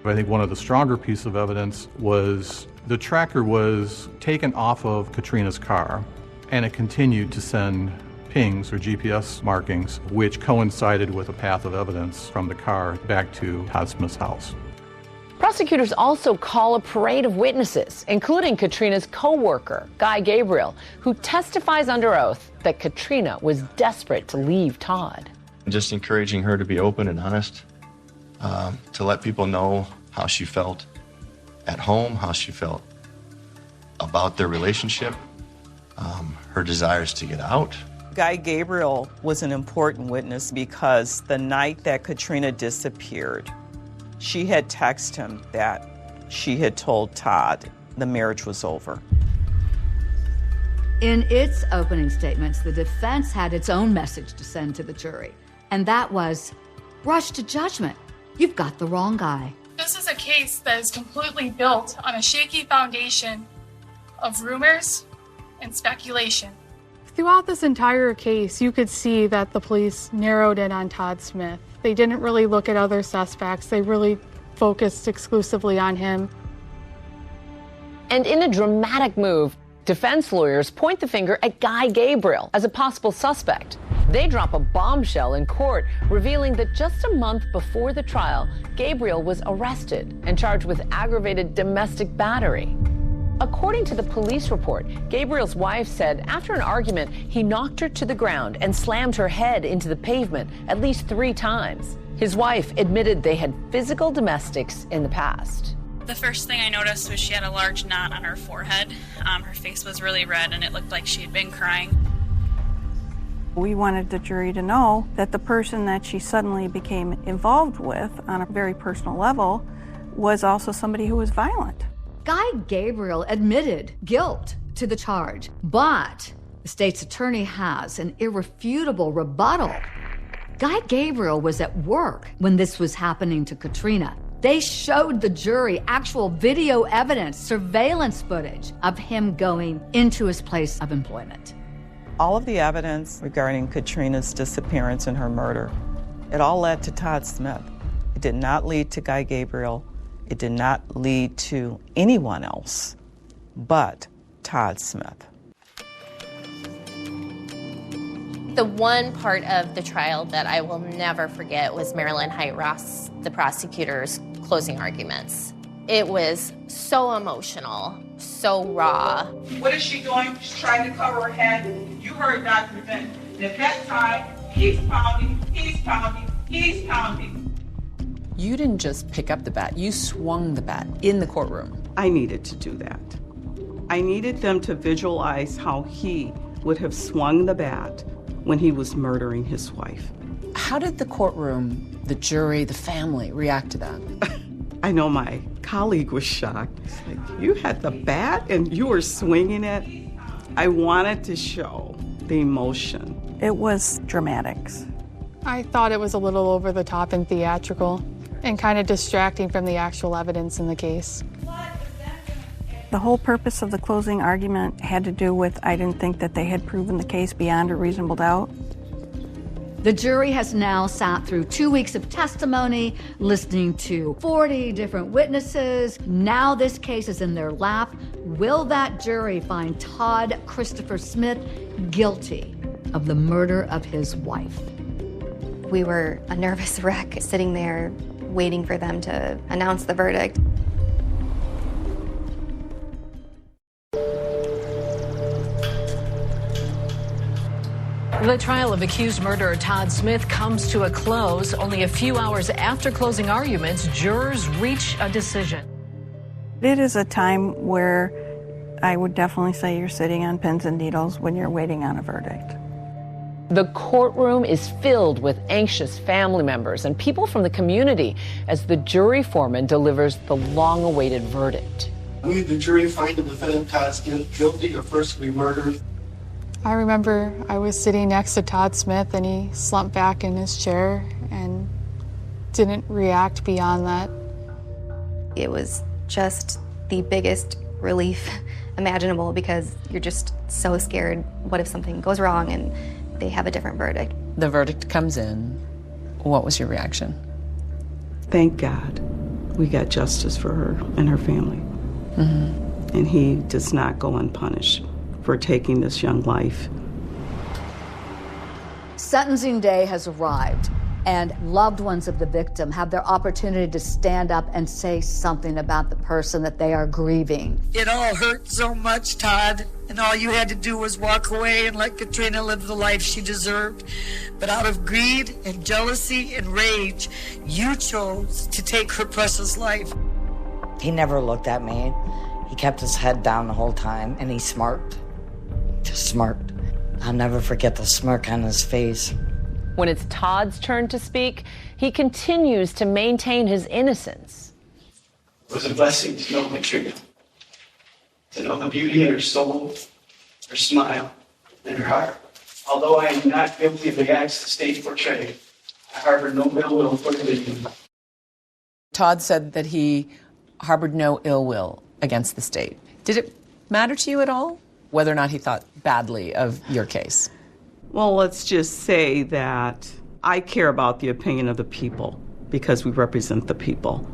I think one of the stronger pieces of evidence was the tracker was taken off of Katrina's car, and it continued to send pings or GPS markings, which coincided with a path of evidence from the car back to Todd Smith's house. Prosecutors also call a parade of witnesses, including Katrina's co-worker, Guy Gabriel, who testifies under oath that Katrina was desperate to leave Todd. Just encouraging her to be open and honest, to let people know how she felt at home, how she felt about their relationship, her desires to get out. Guy Gabriel was an important witness because the night that Katrina disappeared, she had texted him that she had told Todd the marriage was over. In its opening statements, the defense had its own message to send to the jury, and that was, rush to judgment. You've got the wrong guy. This is a case that is completely built on a shaky foundation of rumors and speculation. Throughout this entire case, you could see that the police narrowed in on Todd Smith. They didn't really look at other suspects. They really focused exclusively on him. And in a dramatic move, defense lawyers point the finger at Guy Gabriel as a possible suspect. They drop a bombshell in court, revealing that just a month before the trial, Gabriel was arrested and charged with aggravated domestic battery. According to the police report, Gabriel's wife said after an argument, he knocked her to the ground and slammed her head into the pavement at least 3 times. His wife admitted they had physical domestics in the past. The first thing I noticed was she had a large knot on her forehead. Her face was really red and it looked like she had been crying. We wanted the jury to know that the person that she suddenly became involved with on a very personal level was also somebody who was violent. Guy Gabriel admitted guilt to the charge, but the state's attorney has an irrefutable rebuttal. Guy Gabriel was at work when this was happening to Katrina. They showed the jury actual video evidence, surveillance footage of him going into his place of employment. All of the evidence regarding Katrina's disappearance and her murder, it all led to Todd Smith. It did not lead to Guy Gabriel. It did not lead to anyone else but Todd Smith. The one part of the trial that I will never forget was Marilyn Height-Ross, the prosecutor's closing arguments. It was so emotional, so raw. What is she doing? She's trying to cover her head. You heard Dr. Vince. At that time, he's pounding, he's pounding, he's pounding. You didn't just pick up the bat, you swung the bat in the courtroom. I needed to do that. I needed them to visualize how he would have swung the bat when he was murdering his wife. How did the courtroom, the jury, the family react to that? I know my colleague was shocked. It's like, you had the bat and you were swinging it? I wanted to show the emotion. It was dramatics. I thought it was a little over the top and theatrical and kind of distracting from the actual evidence in the case. The whole purpose of the closing argument had to do with I didn't think that they had proven the case beyond a reasonable doubt. The jury has now sat through 2 weeks of testimony, listening to 40 different witnesses. Now this case is in their lap. Will that jury find Todd Christopher Smith guilty of the murder of his wife? We were a nervous wreck sitting there waiting for them to announce the verdict. The trial of accused murderer Todd Smith comes to a close. Only a few hours after closing arguments, jurors reach a decision. It is a time where I would definitely say you're sitting on pins and needles when you're waiting on a verdict. The courtroom is filled with anxious family members and people from the community as the jury foreman delivers the long-awaited verdict. We, the jury, find the defendant Todd Smith guilty of first-degree murder. I remember I was sitting next to Todd Smith and he slumped back in his chair and didn't react beyond that. It was just the biggest relief imaginable because you're just so scared. What if something goes wrong and they have a different verdict? The verdict comes in. What was your reaction? Thank God we got justice for her and her family. Mm-hmm. And he does not go unpunished for taking this young life. Sentencing day has arrived, and loved ones of the victim have their opportunity to stand up and say something about the person that they are grieving. It all hurt so much, Todd, and all you had to do was walk away and let Katrina live the life she deserved. But out of greed and jealousy and rage, you chose to take her precious life. He never looked at me. He kept his head down the whole time, and he smirked. Just smirked. I'll never forget the smirk on his face. When it's Todd's turn to speak, he continues to maintain his innocence. It was a blessing to know Katrina, to know the beauty in her soul, her smile, and her heart. Although I am not guilty of the acts the state portrayed, I harbor no ill will for the Todd said that he harbored no ill will against the state. Did it matter to you at all whether or not he thought badly of your case? Well, let's just say that I care about the opinion of the people because we represent the people.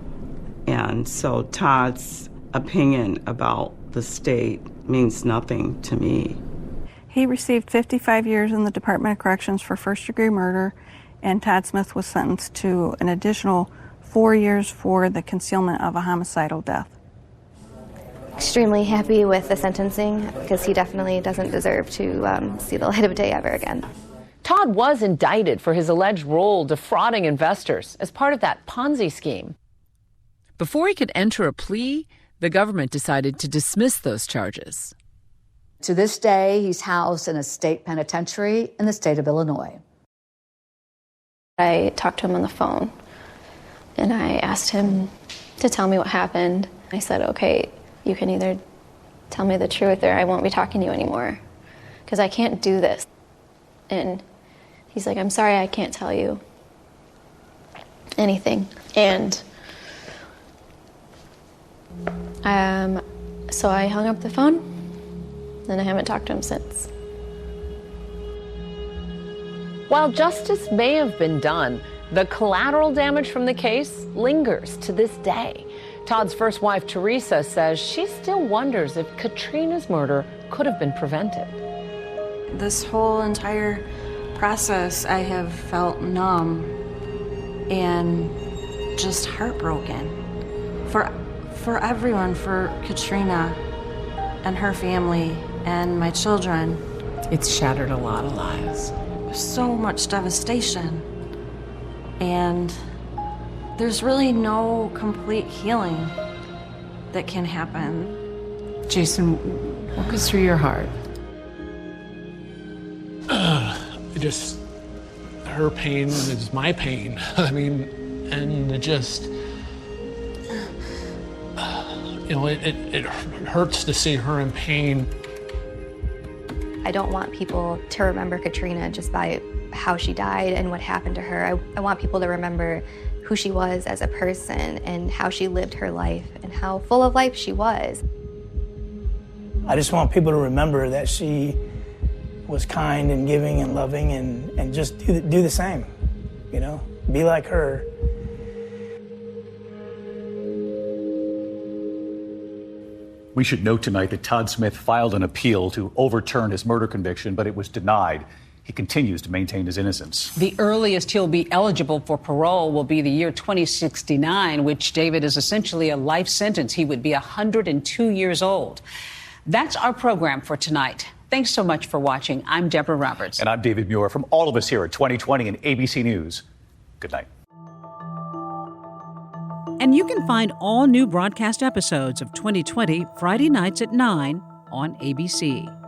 And so Todd's opinion about the state means nothing to me. He received 55 years in the Department of Corrections for first-degree murder, and Todd Smith was sentenced to an additional 4 years for the concealment of a homicidal death. Extremely happy with the sentencing because he definitely doesn't deserve to see the light of day ever again. Todd was indicted for his alleged role defrauding investors as part of that Ponzi scheme. Before he could enter a plea, the government decided to dismiss those charges. To this day, he's housed in a state penitentiary in the state of Illinois. I talked to him on the phone, and I asked him to tell me what happened. I said, okay, you can either tell me the truth or I won't be talking to you anymore because I can't do this. And he's like, I'm sorry, I can't tell you anything. And so I hung up the phone, and I haven't talked to him since. While justice may have been done, the collateral damage from the case lingers to this day. Todd's first wife, Teresa, says she still wonders if Katrina's murder could have been prevented. This whole entire process, I have felt numb and just heartbroken for everyone, for Katrina and her family and my children. It's shattered a lot of lives. So much devastation. And there's really no complete healing that can happen. Jason, what goes through your heart? Just her pain is my pain. I mean, and it just, it hurts to see her in pain. I don't want people to remember Katrina just by how she died and what happened to her. I want people to remember who she was as a person and how she lived her life and how full of life she was. I just want people to remember that she was kind and giving and loving and just do the same, be like her. We should note tonight that Todd Smith filed an appeal to overturn his murder conviction, but it was denied. He continues to maintain his innocence. The earliest he'll be eligible for parole will be the year 2069, which, David, is essentially a life sentence. He would be 102 years old. That's our program for tonight. Thanks so much for watching. I'm Deborah Roberts. And I'm David Muir. From all of us here at 2020 and ABC News, good night. And you can find all new broadcast episodes of 2020 Friday nights at 9 on ABC.